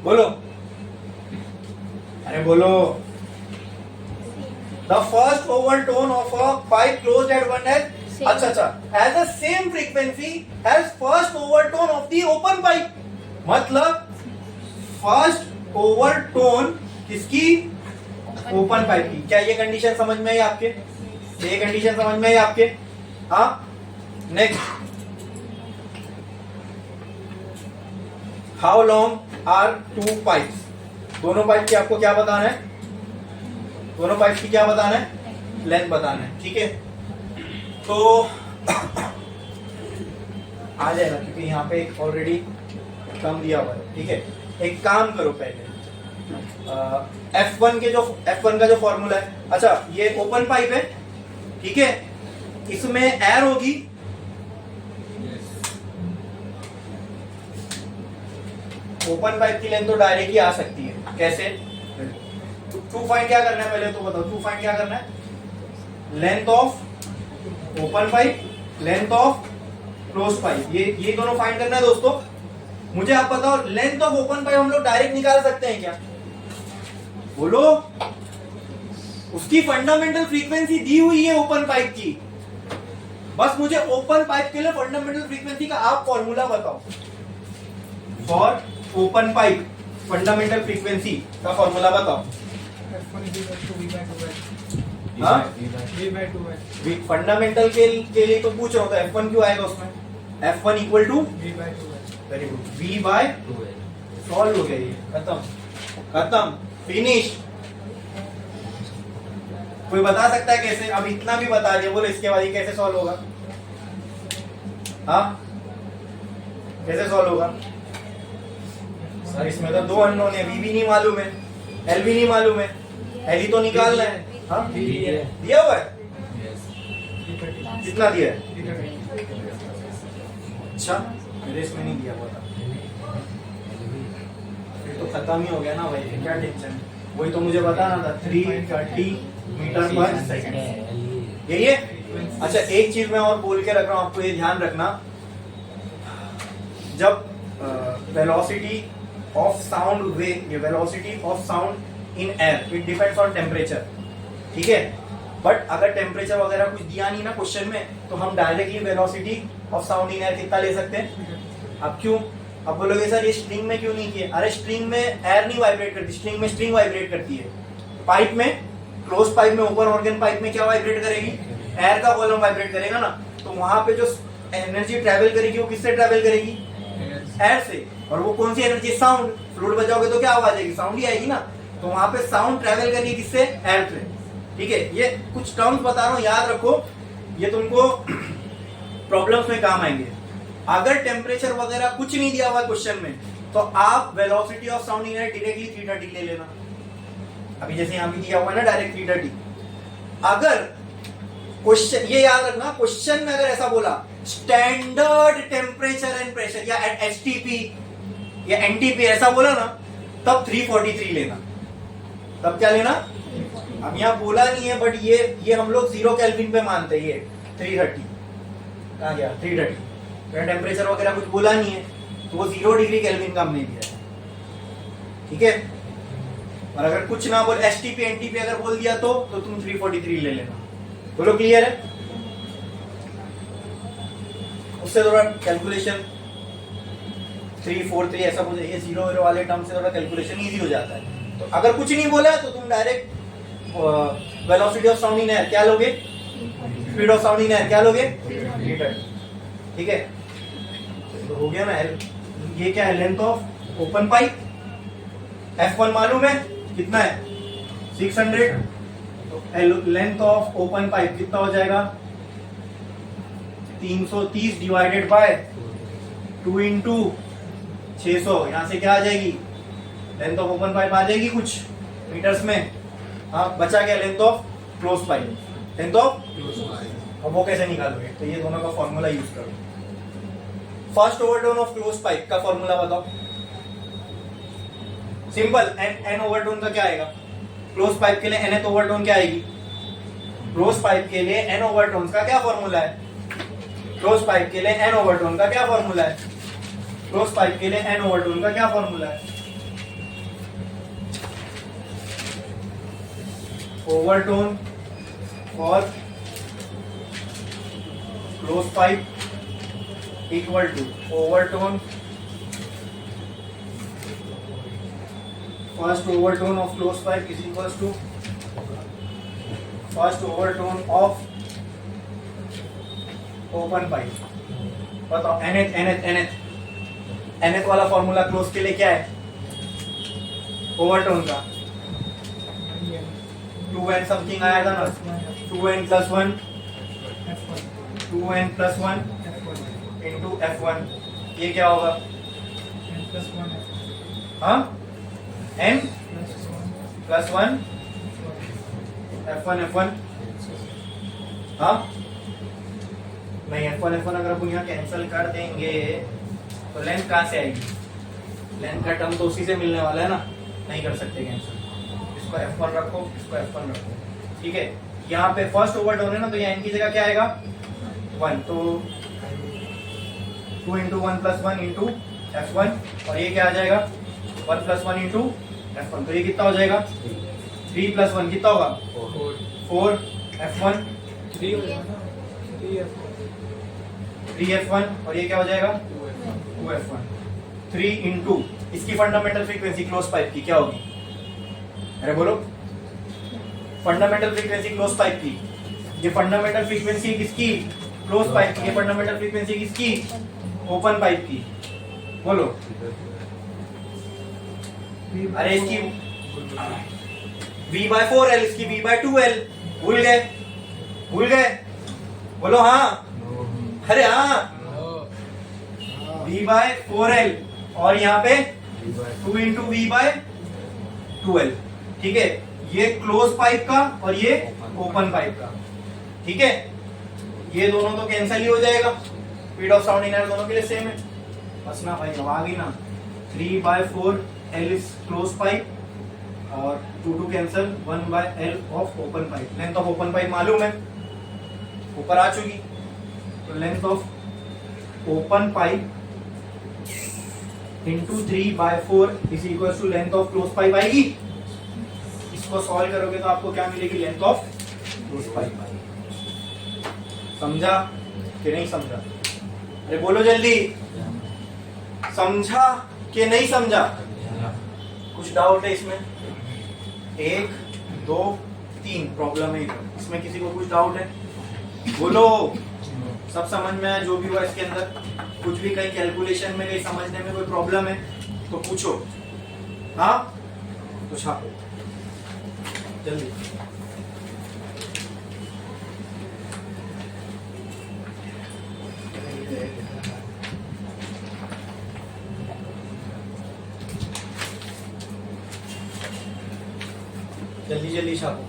बोलो? अरे बोलो। The first overtone of a pipe closed at one end, अच्छा, as the same frequency as first overtone of the open pipe. मतलब फर्स्ट ओवरटोन किसकी? ओपन पाइप की। क्या ये कंडीशन समझ में आई आपके? ये कंडीशन समझ में आई आपके? हाँ, next, how long are two pipes? दोनों पाइप की आपको क्या बताना है? दोनों पाइप की क्या बताना है? लेंथ बताना है। ठीक है, तो आ जाएगा क्योंकि यहाँ पे एक ऑलरेडी कम दिया हुआ है। ठीक है, एक काम करो, पहले F1 का जो फॉर्मूला है, अच्छा ये ओपन पाइप है, ठीक है, इसमें एयर होगी, ओपन पाइप की लेंथ तो डायरेक्ट ही आ सकती है। कैसे? टू फाइंड क्या करना है पहले तो बताओ। टू फाइंड क्या करना है? Length of open pipe, length of close pipe, ये दोनों फाइंड करना है दोस्तों। मुझे आप बताओ, लेंथ ऑफ ओपन पाइप हम लोग डायरेक्ट निकाल सकते हैं क्या? बोलो। उसकी फंडामेंटल फ्रीक्वेंसी दी हुई है ओपन पाइप की, बस मुझे ओपन पाइप के लिए फंडामेंटल फ्रीक्वेंसी का आप फॉर्मूला बताओ। For open pipe fundamental frequency का फॉर्मूला बताओ। फंडामेंटल के लिए तो पूछ रहा हूँ, तो F1 क्यों आएगा उसमें? F1 equal to very good V by, solve हो गया ये, खत्म, फिनिश। कोई बता सकता है कैसे? अब इतना भी बता दिया, बोलो इसके बाद ये कैसे सॉल्व होगा? हाँ, कैसे सॉल्व होगा? सर इसमें तो दो अननोन है, V भी नहीं मालूम है, L भी नहीं मालूम है, L ही तो निकालना है। हाँ, दिया हुआ है, कितना दिया है? अच्छा, मेरे इसमें नहीं दिया हुआ था, फिर तो खत्म ही हो गया ना भाई, क्या टेंशन? वही तो मुझे बताना था, 330 मीटर पर सेकंड, यही है। अच्छा, एक चीज मैं और बोल के रख रहा हूं आपको, ये ध्यान रखना, जब velocity of sound velocity of sound in air, it depends on temperature, ठीक है। बट अगर टेम्परेचर वगैरह कुछ दिया नहीं ना क्वेश्चन में, तो हम directly velocity of sound in air कितना ले सकते हैं? अब क्यों? अब बोलोगे सर ये स्ट्रिंग में क्यों नहीं किया? अरे स्ट्रिंग में एयर नहीं वाइब्रेट करती, स्ट्रिंग में स्ट्रिंग वाइब्रेट करती है। पाइप में, क्लोज पाइप में, ओपन ऑर्गन पाइप में क्या वाइब्रेट करेगी? एयर का वॉल्यूम वाइब्रेट करेगा ना। तो वहां पे जो एनर्जी ट्रेवल करेगी वो किससे ट्रेवल करेगी? एयर से। और वो कौन सी एनर्जी? साउंड। फ्लूइड बजाओगे तो क्या आवाज आएगी? साउंड ही आएगी ना। तो वहां पे साउंड ट्रेवल करेगी किससे? एयर से, ठीक है। ये कुछ टर्म्स बता रहा हूं, याद रखो, ये तुमको प्रॉब्लम्स में काम आएंगे। अगर टेम्परेचर वगैरह कुछ नहीं दिया हुआ क्वेश्चन में, तो आप velocity of sound in air directly 330 ले लेना। अभी जैसे यहां भी दिया हुआ है ना, डायरेक्ट 330। अगर क्वेश्चन, ये याद रखना, क्वेश्चन में अगर ऐसा बोला स्टैंडर्ड टेम्परेचर एंड प्रेशर या एट एसटीपी या एनटीपी ऐसा बोला ना, तब 343 लेना। तब क्या लेना? अब यहाँ बोला नहीं है, बट ये हम लोग 0 केल्विन पे मानते हैं। ये 330 कहाँ गया? 330 टेम्परेचर वगैरह कुछ बोला नहीं है, तो वो 0 डिग्री केल्विन का हमने दिया है, ठीक है। और अगर कुछ ना बोल, एसटीपी एनटीपी अगर बोल दिया तो तुम 343 ले लेना। बोलो क्लियर है? उससे थोड़ा कैलकुलेशन 343 ऐसा कुछ, ये 0 वाले टर्म से थोड़ा कैलकुलेशन इजी हो जाता है। तो अगर कुछ नहीं बोला तो तुम direct velocity of sound in air क्या लोगे? Speed of sound in air क्या लोगे? मीटर, ठीक है। तो हो गया ना। ये क्या है? Length of open pipe. F1 मालूम है कितना है? 600। तो लेंथ ऑफ ओपन पाइप कितना हो जाएगा? 330 डिवाइडेड बाय 2 इंटू 600। यहां से क्या आ जाएगी? लेंथ ऑफ ओपन पाइप आ जाएगी कुछ मीटर्स में। हाँ, बचा क्या? Length of close pipe, length of close pipe. अब वो कैसे निकालोगे? तो ये दोनों का फॉर्मूला यूज करो। First overtone of close pipe का फॉर्मूला बताओ। सिंपल, एन ओवरटोन का क्या आएगा? क्लोज पाइप के लिए nth ओवरटोन क्या आएगी? क्लोज पाइप के लिए n ओवरटोन का क्या फॉर्मूला है? क्लोज पाइप के लिए n ओवरटोन का क्या फॉर्मूला है? क्लोज पाइप के लिए n ओवरटोन का क्या फॉर्मूला है? ओवरटोन और close pipe equal to overtone, first overtone of close pipe is equal to first overtone of open pipe. बताओ nth वाला फॉर्मूला क्लोज के लिए क्या है ओवरटोन का? 2n समथिंग आया था ना, 2n plus 1 2n plus 1 into f1, ये क्या होगा? हाँ n प्लस 1 f1 हाँ नहीं, f1 अगर अपन यहाँ कैंसिल कर देंगे तो लेंथ कहाँ से आएगी? लेंथ का टर्म तो उसी से मिलने वाला है ना, नहीं कर सकते कैंसिल। इसको f1 रखो, इसको f1 रखो, ठीक है। यहाँ पे फर्स्ट ओवरटोन है ना, तो यहाँ n की जगह क्या आएगा? 1, तो 2 इंटू 1 प्लस 1 इंटू f1, और ये क्या आ जाएगा? 1 प्लस 1 इंटू f1, तो ये कितना हो जाएगा? 3 प्लस 1 कितना होगा? 4 f1 3f1, और ये क्या हो जाएगा? 2f1। 3 इंटू इसकी फंडामेंटल फ्रीक्वेंसी क्लोज पाइप की क्या होगी? अरे बोलो, फंडामेंटल फ्रीक्वेंसी क्लोज पाइप की, ये फंडामेंटल फ्रीक्वेंसी किसकी? क्लोज पाइप की। ये फंडामेंटल फ्रीक्वेंसी किसकी? ओपन पाइप की। बोलो, अरे इसकी V/4L, इसकी V/2L। भूल गए? बोलो हाँ, अरे हाँ, V/4L, और यहाँ पे 2 इंटू V/2L, ठीक है। ये क्लोज पाइप का और ये ओपन पाइप का, ठीक है। ये दोनों तो कैंसिल ही हो जाएगा, speed of sound in air दोनों के लिए सेम है। बस ना भाई, अब आ गई ना, 3/4L इज क्लोज पाइप और 2 cancel, 1/L of open pipe. Length of open pipe मालूम है, ऊपर आ चुकी। तो length of open pipe into 3/4 is equal to length of close pipe आएगी। इसको सॉल्व करोगे तो आपको क्या मिलेगी? लेंथ ऑफ क्लोज पाइप आएगी। समझा कि नहीं समझा? अरे बोलो जल्दी, समझा कि नहीं समझा? कुछ डाउट है इसमें? 1 2 3 प्रॉब्लम है इसमें, किसी को कुछ डाउट है? बोलो, सब समझ में आया जो भी हुआ इसके अंदर? कुछ भी कहीं कैलकुलेशन में, कहीं समझने में कोई प्रॉब्लम है तो पूछो। हाँ तो छापो जल्दी। जल्दी जल्दी छापो।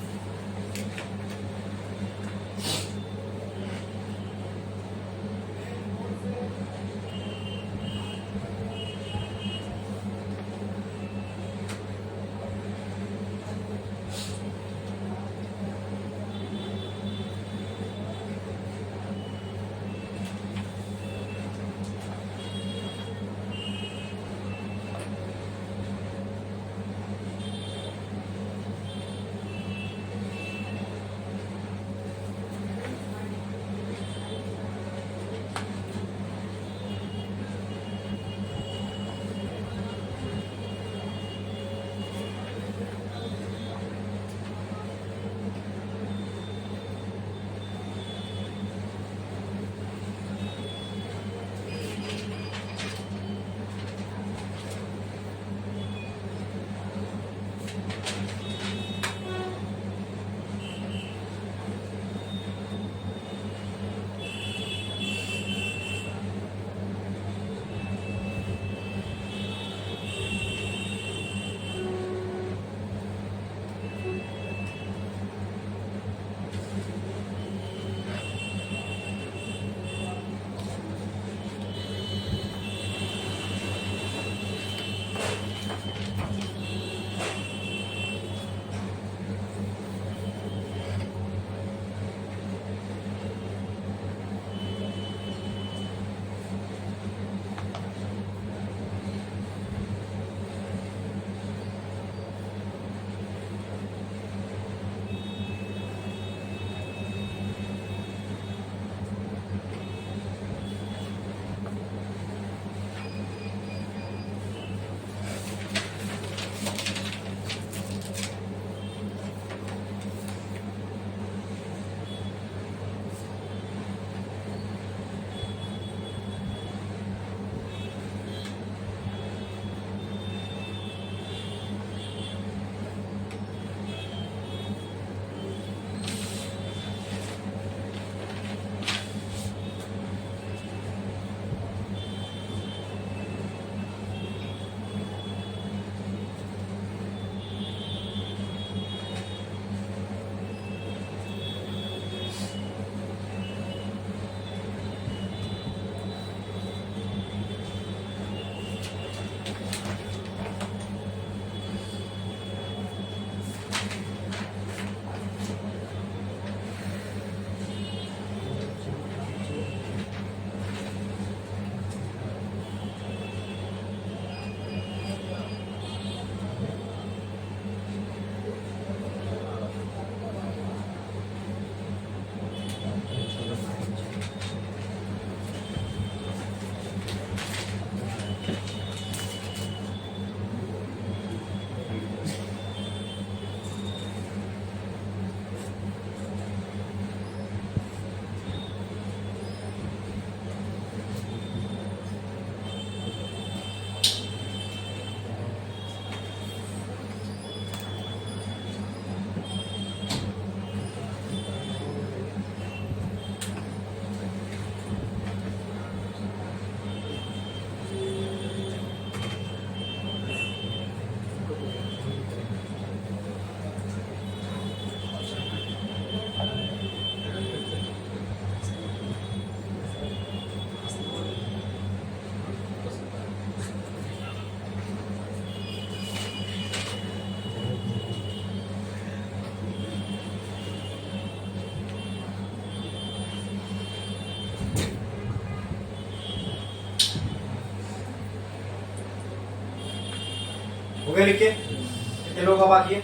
गए लिख के? कितने लोग का बाकी है?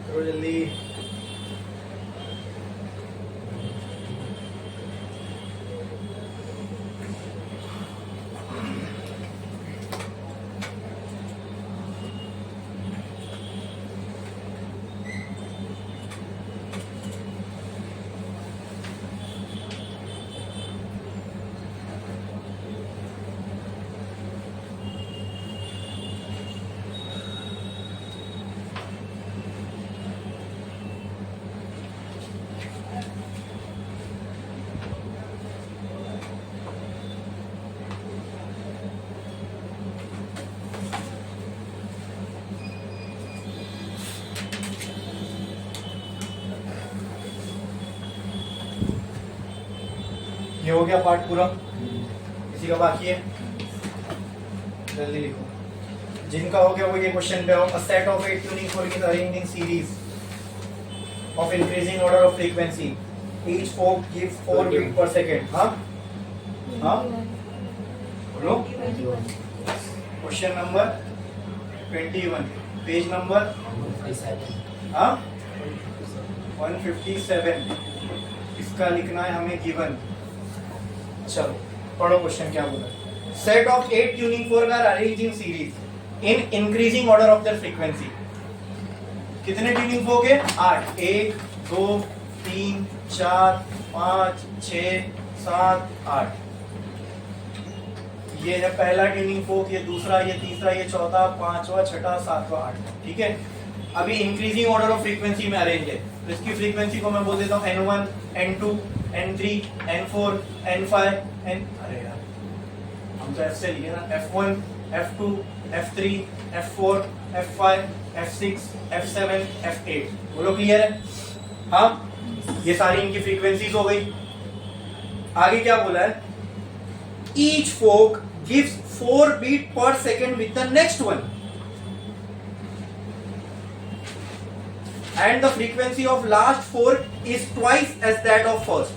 करो जल्दी। ये हो गया पार्ट पूरा। किसी का बाकी है? जल्दी लिखो। जिनका हो गया वो ये क्वेश्चन पे आओ। A set of 8 tuning fork is arranged in series of increasing order of frequency. Each fork gives 4 beat per second. हाँ हाँ बोलो। क्वेश्चन नंबर 21, पेज नंबर हाँ 157। इसका लिखना है हमें गिवन। चलो पढ़ो क्वेश्चन क्या बोला। Set of 8 tuning fork are arranged in series in increasing order of their frequency. कितने ट्यूनिंग फोर्क है? 8। 1 2 3 4 5 6 7 8। ये है पहला ट्यूनिंग फोर्क, ये दूसरा, ये तीसरा, ये चौथा, पांचवा, छठा, सातवां, आठवां। ठीक है, अभी इंक्रीजिंग ऑर्डर ऑफ फ्रीक्वेंसी में अरेंज है, तो इसकी फ्रीक्वेंसी को मैं बोल देता हूँ N1 N2 N3 N4 N5 N। अरे यार हम तो F से लिए ना, F1 F2 F3 F4 F5 F6 F7 F8। बोलो क्लियर है? हाँ, ये सारी इनकी फ्रीक्वेंसीज हो गई। आगे क्या बोला है? Each fork gives 4 beat per second with the next one, and the frequency of last fork is twice as that of first.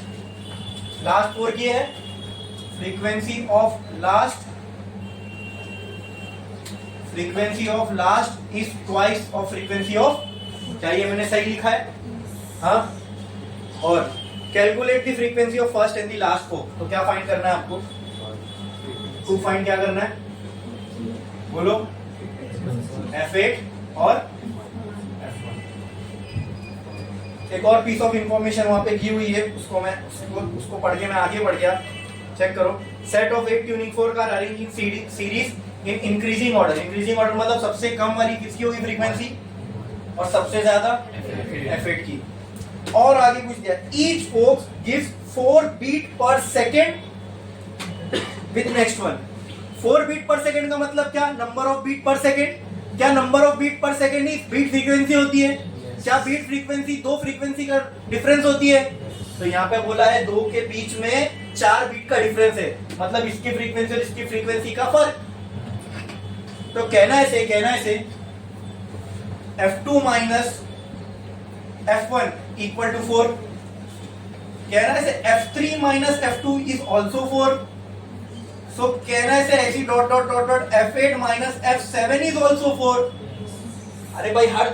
Last fork ये है, frequency of last is twice of frequency of, क्या ये मैंने सही लिखा है? हाँ, और calculate the frequency of first and the last fork. तो क्या फाइंड करना है आपको? टू फाइंड क्या करना है? बोलो। F8 और F1। एक और पीस ऑफ इंफॉर्मेशन वहां पे की हुई है, उसको पढ़ के मैं आगे बढ़ गया। चेक करो। Set of 8 tuning fork are arranged in series in increasing order. Increasing order मतलब सबसे कम वाली किसकी होगी फ्रीक्वेंसी और सबसे ज्यादा F8 की। और आगे पूछ दिया, each fork gives 4 beat per second with next one. 4 beat per second का मतलब क्या? Number of beat per second. क्या number of beat per second ही बीट फ्रीक्वेंसी होती है? क्या बीट फ्रीक्वेंसी दो फ्रीक्वेंसी का डिफरेंस होती है? तो यहाँ पे बोला है दो के बीच में 4 बीट का डिफरेंस है, मतलब इसकी फ्रीक्वेंसी और इसकी फ्रीक्वेंसी का फर्क। तो कहना ऐसे F2 minus F1 equal to 4। कहना ऐसे F3 minus F2 is also 4। सो कहना है ऐसी dot dot dot dot F8 minus F7 is also 4। अरे भाई हर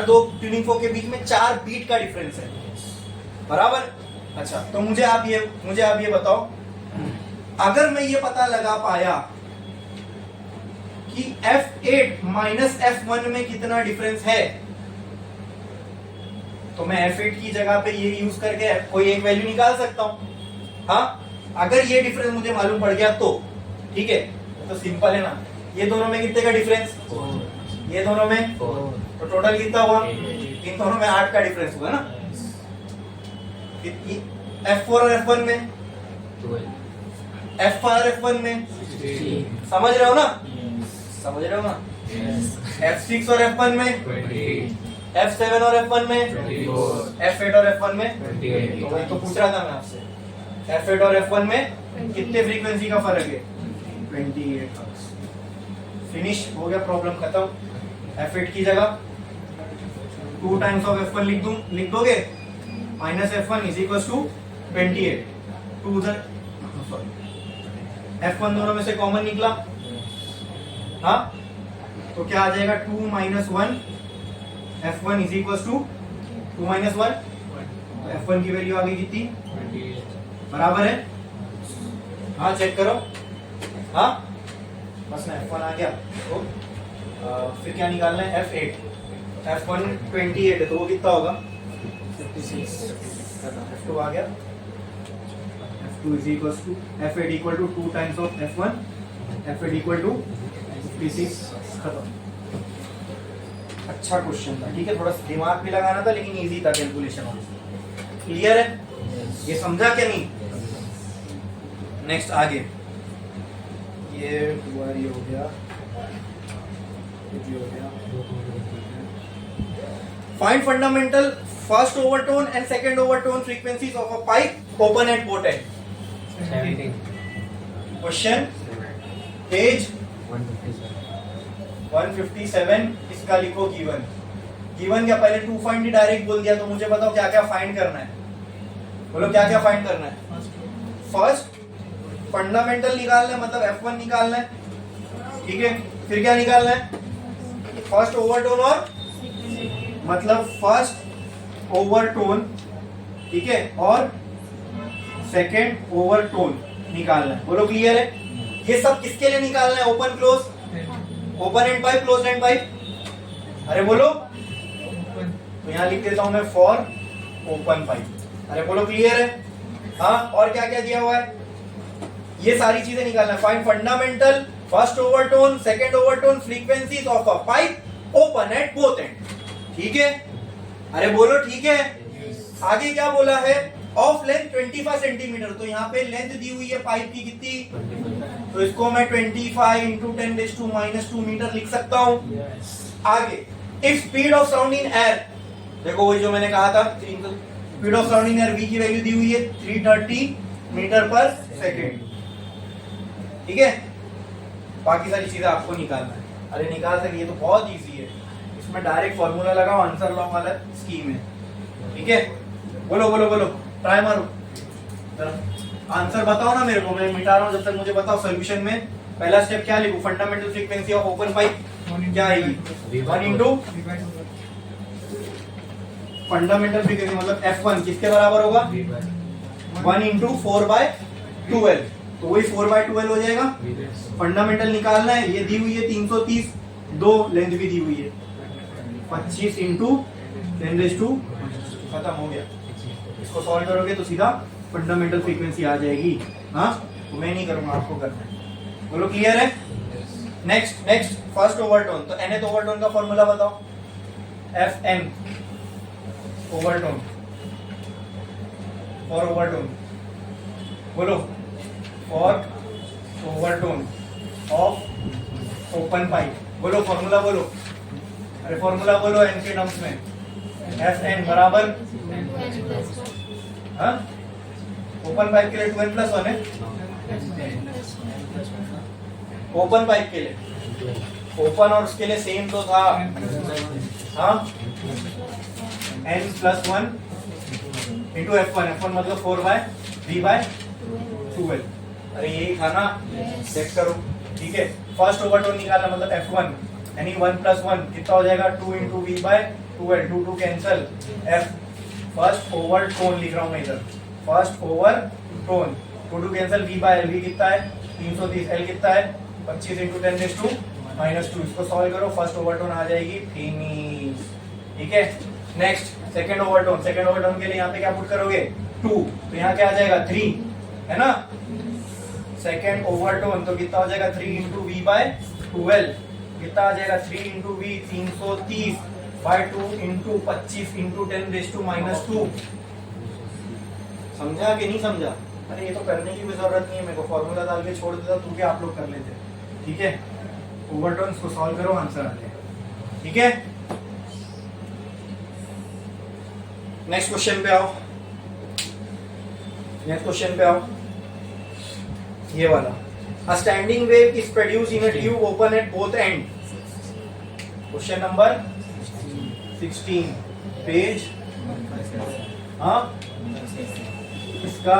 दो ट्यूनिंग फोर्क के बीच में 4 बीट का डिफरेंस है, बराबर। अच्छा, तो मुझे आप ये बताओ, अगर मैं ये पता लगा पाया कि F8 माइनस F1 में कितना डिफरेंस है, तो मैं F8 की जगह पे ये यूज करके कोई एक वैल्यू निकाल सकता हूं। हाँ, अगर ये डिफरेंस मुझे मालूम पड़ गया तो ठीक है, तो सिंपल है ना। ये दोनों में कितने का डिफरेंस? ये दोनों में तो टोटल कितना हुआ? इन दोनों में 8 का डिफरेंस हुआ ना। F4 और F1 में, F5 और F1 में, समझ रहे हो ना? F6 और F1 में, F7 और F1 में, F8 और F1 में। तो वही तो पूछ रहा था मैं आपसे, F8 और F1 में कितने फ्रीक्वेंसी का फर्क है? 28 हर्ट्ज। फिनिश हो गया, प्रॉब्लम खत्म। F8 की जगह 2 टाइम्स ऑफ F1 लिख दोगे, minus F1 is equal to 28। F1 दोनों में से कॉमन निकला, हाँ, तो क्या आ जाएगा 2 - 1 F1 इज इक्वल टू 2 - 1, तो F1 की वैल्यू आ गई कितनी, 28 बराबर है। हाँ चेक करो, हाँ बस ना F1 आ गया, तो फिर क्या निकालना है, F8, F1 28 है तो वो कितना होगा, 56 F2 आ गया, F2 is equal to F8 equal to 2 times of F1, F8 equal to 56, खत्म। अच्छा क्वेश्चन था, ठीक है, थोड़ा दिमाग भी लगाना था लेकिन इजी था कैलकुलेशन। क्लियर है, ये समझा क्या नहीं। नेक्स्ट आगे, ये दुबारी हो गया, ये भी हो गया। Find fundamental first overtone and second overtone frequencies of a pipe open at both and. 17 question page 157 157, इसका लिखो गिवन। गिवन क्या, पहले टू फाइंड डायरेक्ट बोल दिया, तो मुझे बताओ क्या क्या फाइंड करना है, बोलो क्या क्या फाइंड करना है। फर्स्ट फंडामेंटल निकालना है, मतलब F1 निकालना है, ठीक है। फिर क्या निकालना है, फर्स्ट ओवरटोन और मतलब फर्स्ट ओवरटोन, ठीक है, और सेकंड ओवरटोन निकालना है। बोलो क्लियर है। ये सब किसके लिए निकालना है, open close, open and pipe, close and pipe. अरे बोलो, तो यहां लिख देता हूं मैं फॉर ओपन पाइप। अरे बोलो क्लियर है। हाँ, और क्या क्या दिया हुआ है, ये सारी चीजें निकालना है। Find fundamental first overtone second overtone frequencies of a pipe open at both and, ठीक है। अरे बोलो ठीक है। आगे क्या बोला है, ऑफ लेंथ 25 सेंटीमीटर, तो यहाँ पे लेंथ दी हुई है पाइप की कितनी, तो इसको मैं 25 इंटू 10⁻² मीटर लिख सकता हूँ। आगे, if speed of sound in air, देखो वही जो मैंने कहा था, speed of sound in air v की वैल्यू दी हुई है 330 मीटर पर सेकेंड, ठीक है। बाकी सारी चीजें आपको निकालना है। अरे निकाल सकते, ये तो बहुत इजी है, इसमें डायरेक्ट फॉर्मूला लगाओ, आंसर लॉ वाला स्कीम है, ठीक है। बोलो बोलो बोलो, ट्राई मारो, आंसर बताओ ना मेरे को, मैं मिटा रहा हूँ जब तक मुझे बताओ। सोल्यूशन में पहला स्टेप क्या लिखूं, fundamental frequency of open pipe क्या आएगी, 1 इंटू फंडामेंटल फ्रीक्वेंसी मतलब F1 किसके बराबर होगा, 1 इंटू 4/12, तो वही 4/12 हो जाएगा। फंडामेंटल निकालना है, ये दी हुई है 330, 2 लेंथ भी दी हुई है, 25 इंटू 10⁻², खत्म हो गया। इसको सॉल्व करोगे तो सीधा फंडामेंटल फ्रीक्वेंसी आ जाएगी। हाँ, तो मैं नहीं करूंगा, आपको करना है। बोलो क्लियर है। नेक्स्ट नेक्स्ट फर्स्ट ओवरटोन, तो nth ओवरटोन का फॉर्मूला बताओ, Fn ओवरटोन और ओवरटोन, बोलो for overtone of open pipe, बोलो फॉर्मूला बोलो। अरे फॉर्मूला बोलो n के टर्म्स में, Fn बराबर, हाँ ओपन पाइप के लिए 2n+1 है, ओपन पाइप के लिए, ओपन और उसके लिए सेम तो था, हाँ n+1 इंटू F1 मतलब 4/3/12। अरे यही था ना, चेक करो, ठीक है। फर्स्ट ओवरटोन निकालना मतलब F1 यानी 1+1 कितना हो जाएगा, 2 into V/12, 2 cancel, F first overtone लिख रहा हूं मैं इधर, first overtone, 2 cancel, V/L, V कितना है 330, L कितना है 25 इंटू 10⁻², इसको सॉल्व करो, फर्स्ट ओवरटोन आ जाएगी फिनिश, ठीक है। Next second overtone, second overtone के लिए यहाँ पे क्या पुट करोगे 2, तो यहाँ क्या आ जाएगा 3, है ना। सेकंड ओवरटोन तो कितना हो जाएगा 3 इंटू V/12, कितना आ जाएगा 3 इंटू V 330/2 इंटू 25 इंटू 10⁻²। समझा कि नहीं समझा। अरे ये तो करने की भी जरूरत नहीं है, मेरे को फॉर्मूला डाल के छोड़ देता, तू क्या आप लोग कर लेते, ठीक है। ओवरटोन को सॉल्व करो, आंसर आ जाएगा, ठीक है। नेक्स्ट क्वेश्चन पे आओ, नेक्स्ट क्वेश्चन पे आओ, ये वाला। A standing wave is produced in a tube open at both ends. Question number 16, page, हाँ इसका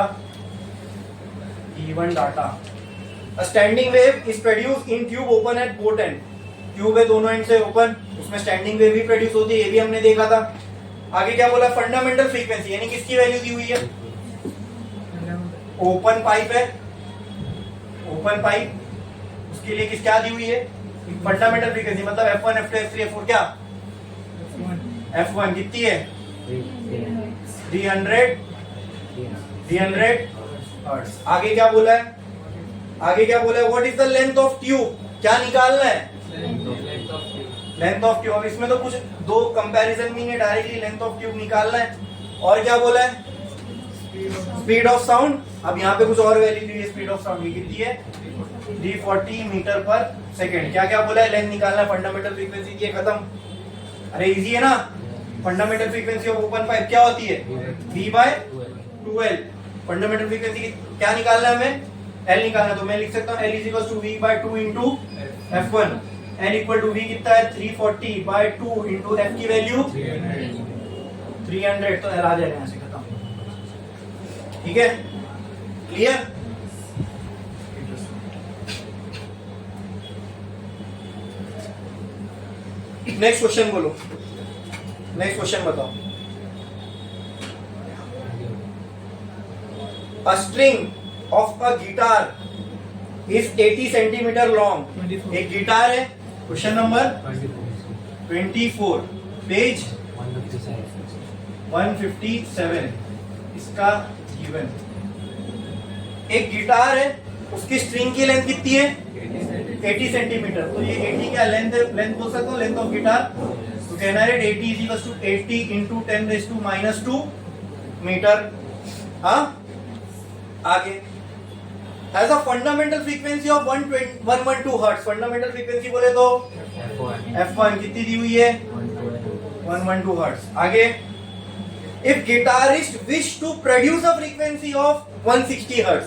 given data standing wave is produce in tube open at both and, tube है दोनों एंड से ओपन, उसमें स्टैंडिंग वेव भी प्रोड्यूस होती है, ये भी हमने देखा था। आगे क्या बोला, फंडामेंटल फ्रीक्वेंसी यानी किसकी वैल्यू दी हुई है, ओपन पाइप है, ओपन पाइप, उसके लिए क्या दी हुई है, फंडामेंटल फ्रीक्वेंसी, मतलब F1 F2 F3 F4 क्या, F1 कितनी है 300 हर्ट्ज। आगे क्या बोला है, आगे क्या बोला है, what is the length of tube, क्या निकालना है, लेंथ ऑफ ट्यूब। अब इसमें तो कुछ दो कंपैरिजन भी नहीं है, डायरेक्टली लेंथ ऑफ ट्यूब निकालना है। और क्या बोला है, स्पीड ऑफ साउंड। अब यहाँ पे कुछ और वैल्यू दी है, स्पीड ऑफ साउंड की कितनी है 340 मीटर पर सेकेंड। क्या क्या बोला है, लेंथ निकालना है, फंडामेंटल फ्रीक्वेंसी की है, खत्म। अरे इजी है ना, fundamental frequency of open pipe क्या होती है V/2L। फंडामेंटल फ्रीक्वेंसी क्या निकालना है हमें, L निकालना, तो मैं लिख सकता हूँ L = V/2 into F1। L = V कितना है 340/2 इंटू F की वैल्यू 300, तो L आ जाएगा यहाँ से, खत्म। ठीक है, क्लियर। नेक्स्ट क्वेश्चन बोलो, नेक्स्ट क्वेश्चन बताओ। A string of a guitar is 80 centimetre long. एक गिटार है, क्वेश्चन नंबर 24 पेज 157 इसका गिवन। एक गिटार है, उसकी स्ट्रिंग की लेंथ कितनी है 80 सेंटीमीटर, तो ये 80 क्या लेंथ बोल सकता हूँ, लेंथ ऑफ गिटार। तो कहना है 80 = 80 इंटू 10⁻² मीटर। हाँ, आगे has a fundamental frequency of 112 hertz. Fundamental frequency बोले तो F1 कितनी दी हुई है 112 हर्ट्ज। आगे if guitarist wish to produce a frequency of 160 hertz.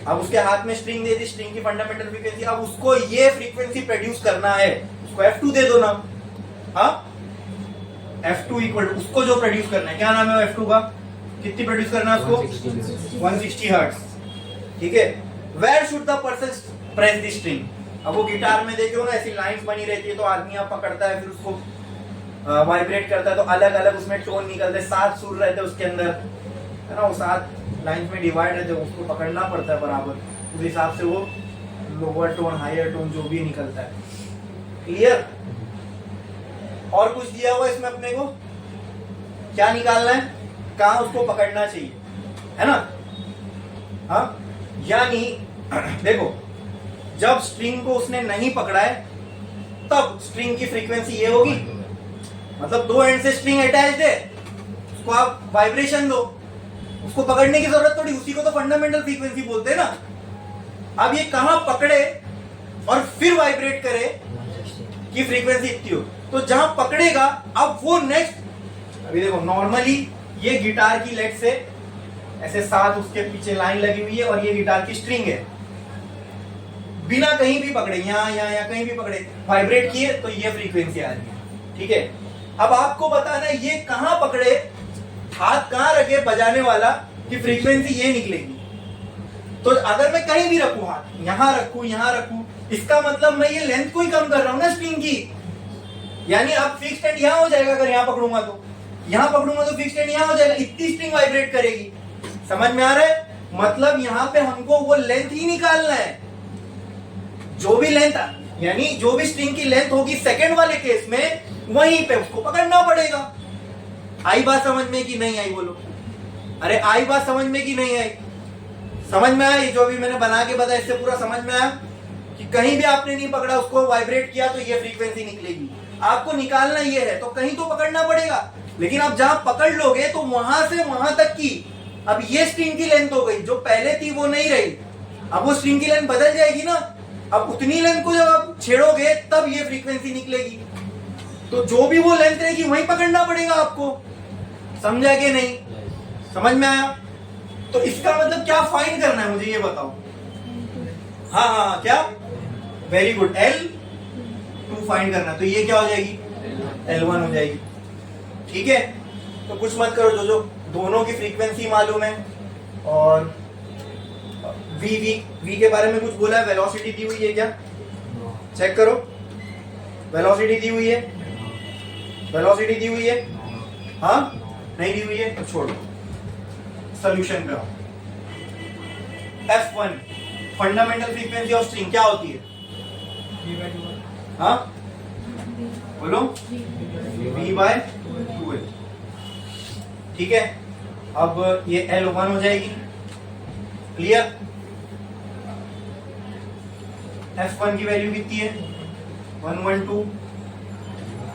अब उसके हाथ में स्ट्रिंग दे दी, स्ट्रिंग की फंडामेंटल फ्रीक्वेंसी, अब उसको ये फ्रीक्वेंसी प्रोड्यूस करना है, उसको F2 दे दो ना। हाँ, F2 इक्वल उसको जो प्रोड्यूस करना है, क्या नाम है F2 का, कितनी प्रोड्यूस करना है उसको 160 हर्ट्ज। ठीक है, where should the person press the string. अब वो गिटार में देखो ना, ऐसी लाइंस बनी रहती है, तो आदमी आप पकड़ता है, फिर उसको वाइब्रेट करता है, तो अलग अलग उसमें टोन निकलते हैं, 7 सुर रहते हैं उसके अंदर, है ना, वो 7 लाइंस में डिवाइड रहते हैं, उसको पकड़ना पड़ता है बराबर, उस हिसाब से वो लोअर टोन हायर टोन जो भी निकलता है। क्लियर। और कुछ दिया हुआ इसमें अपने को, क्या निकालना है, कहाँ उसको पकड़ना चाहिए, है ना। हाँ, यानी देखो, जब स्ट्रिंग को उसने नहीं पकड़ा है तब स्ट्रिंग की फ्रीक्वेंसी ये होगी, मतलब दो एंड से स्ट्रिंग अटैच्ड है, उसको आप वाइब्रेशन दो, उसको पकड़ने की जरूरत थोड़ी, उसी को तो फंडामेंटल फ्रीक्वेंसी बोलते हैं ना। अब ये कहां पकड़े और फिर वाइब्रेट करे कि फ्रीक्वेंसी इतनी हो, तो जहां पकड़ेगा अब वो नेक्स्ट, अभी देखो नॉर्मली ये गिटार की लेट से ऐसे 7 उसके पीछे लाइन लगी हुई है और ये गिटार की स्ट्रिंग है, बिना कहीं भी पकड़े, यहाँ कहीं भी पकड़े, वाइब्रेट किए तो ये फ्रीक्वेंसी आ रही है। ठीक है, अब आपको बताना है ये कहां पकड़े, हाथ कहां रखे बजाने वाला कि फ्रीक्वेंसी ये निकलेगी। तो अगर मैं कहीं भी रखूं, हाथ यहां रखूं, इसका मतलब मैं ये लेंथ को ही कम कर रहा हूं ना स्ट्रिंग की, यानी अब फिक्स्ड एंड यहां हो जाएगा, अगर यहां पकड़ूंगा तो यहां पकड़ूंगा तो फिक्स्ड एंड यहां हो जाएगा, इतनी स्ट्रिंग वाइब्रेट करेगी। समझ में आ रहा है, मतलब यहां पे हमको वो लेंथ ही निकालना है, जो भी लेंथ, यानी जो भी स्ट्रिंग की लेंथ होगी सेकंड वाले केस में, वहीं पे उसको पकड़ना पड़ेगा। आई बात समझ में कि नहीं आई, बोलो। अरे आई बात समझ में कि नहीं आई, समझ में आया, जो भी मैंने बना के बताया इससे पूरा समझ में आया कि कहीं भी आपने नहीं पकड़ा, उसको वाइब्रेट किया तो ये फ्रीक्वेंसी निकलेगी। आपको निकालना ये है तो कहीं तो पकड़ना पड़ेगा, लेकिन आप जहां पकड़ लोगे तो वहां से वहां तक की, अब ये स्ट्रिंग की लेंथ हो गई, जो पहले थी वो नहीं रही, अब वो स्ट्रिंग की लेंथ बदल जाएगी ना, अब उतनी लेंथ को जब आप छेड़ोगे तब ये फ्रीक्वेंसी निकलेगी, तो जो भी वो लेंथ रहेगी वहीं पकड़ना पड़ेगा आपको। समझा कि नहीं, समझ में आया। तो इसका मतलब क्या फाइंड करना है मुझे ये बताओ। हाँ, क्या, वेरी गुड, L2 फाइंड करना, तो ये क्या हो जाएगी L1 हो जाएगी। ठीक है, तो कुछ मत करो, जो दोनों की फ्रीक्वेंसी मालूम है और वी वी वी के बारे में कुछ बोला है? वेलोसिटी दी हुई है क्या? चेक करो, वेलोसिटी दी हुई है, वेलोसिटी दी हुई है, हाँ नहीं दी हुई है तो छोड़ो, सोल्यूशन पे आओ। F1 fundamental frequency of string क्या होती है? हाँ बोलो, v बाय 2l। ठीक है, अब ये L1 हो जाएगी, क्लियर? F1 की वैल्यू कितनी है? 112।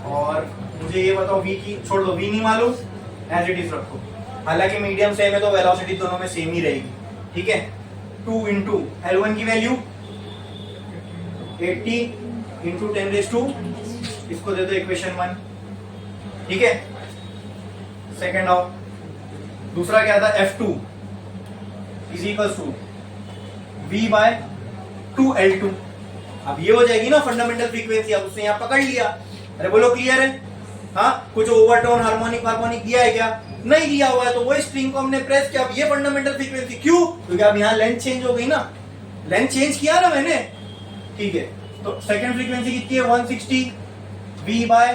और मुझे ये बताओ v की, छोड़ दो, v नहीं मालूम, एज इट इज रखो। हालांकि मीडियम सेम है तो वेलोसिटी दोनों में सेम ही रहेगी, ठीक है। 2 इंटू L1 की वैल्यू 80 इंटू 10⁻², इसको दे दो इक्वेशन 1, ठीक है। सेकेंड आओ, दूसरा क्या था? F2 is equal to v by 2L2। अब ये हो जाएगी ना फंडामेंटल फ्रीक्वेंसी, अब उसने यहाँ पकड़ लिया। अरे बोलो क्लियर है? हाँ, कुछ ओवरटोन हार्मोनिक हार्मोनिक दिया है क्या? नहीं दिया हुआ है, तो वही स्ट्रिंग को हमने प्रेस किया। अब ये फंडामेंटल फ्रीक्वेंसी, क्यों? क्योंकि अब यहाँ लेंथ चेंज हो गई ना, लेंथ चेंज किया ना मैंने, ठीक है। तो सेकंड फ्रीक्वेंसी कितनी है? 160 v बाय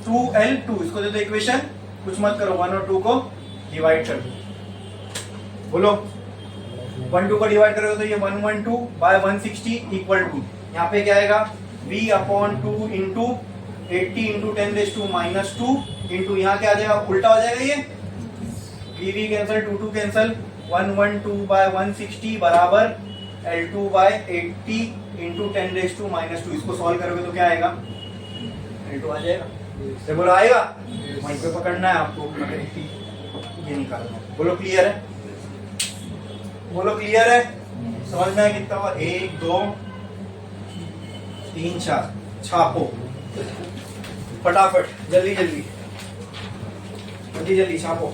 2L2, इसको दे दो इक्वेशन, कुछ मत करो, 1 और 2 को डिवाइड कर दो। बोलो 1 2 को डिवाइड करोगे तो ये 112 बाय 160 इक्वल टू, यहाँ पे क्या आएगा? v upon 2 into 80 into 10⁻² into यहाँ क्या आ जाएगा? उल्टा हो जाएगा ये, v कैंसल, 2 2 कैंसल, 112 बाय 160 बराबर L2 बाय 80 इंटू 10⁻²। इसको सॉल्व करोगे तो क्या आएगा? L2 आ जाएगा। ये बोलो आएगा, वहीं पे पकड़ना है आपको, ये निकालना है। बोलो क्लियर है? बोलो क्लियर है? समझना है कितना हुआ? 1 2 3 4, छापो फटाफट, जल्दी जल्दी जल्दी जल्दी छापो।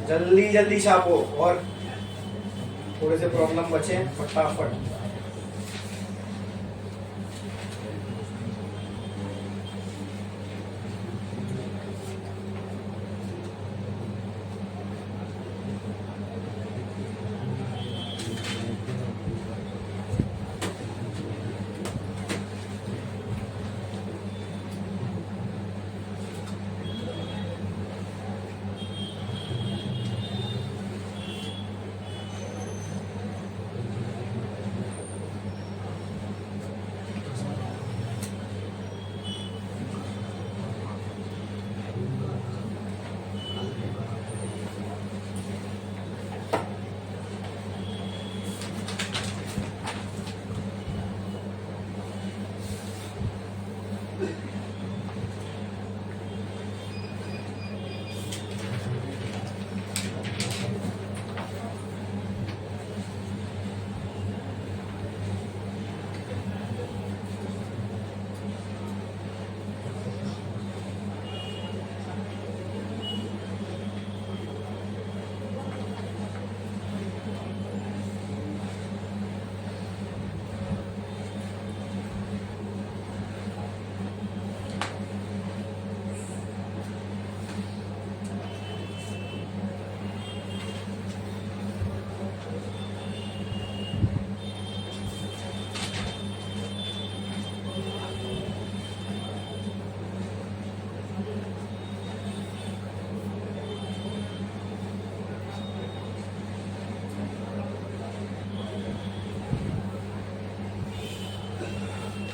जल्दी जल्दी छापो, और थोड़े से प्रॉब्लम बचे, फटाफट।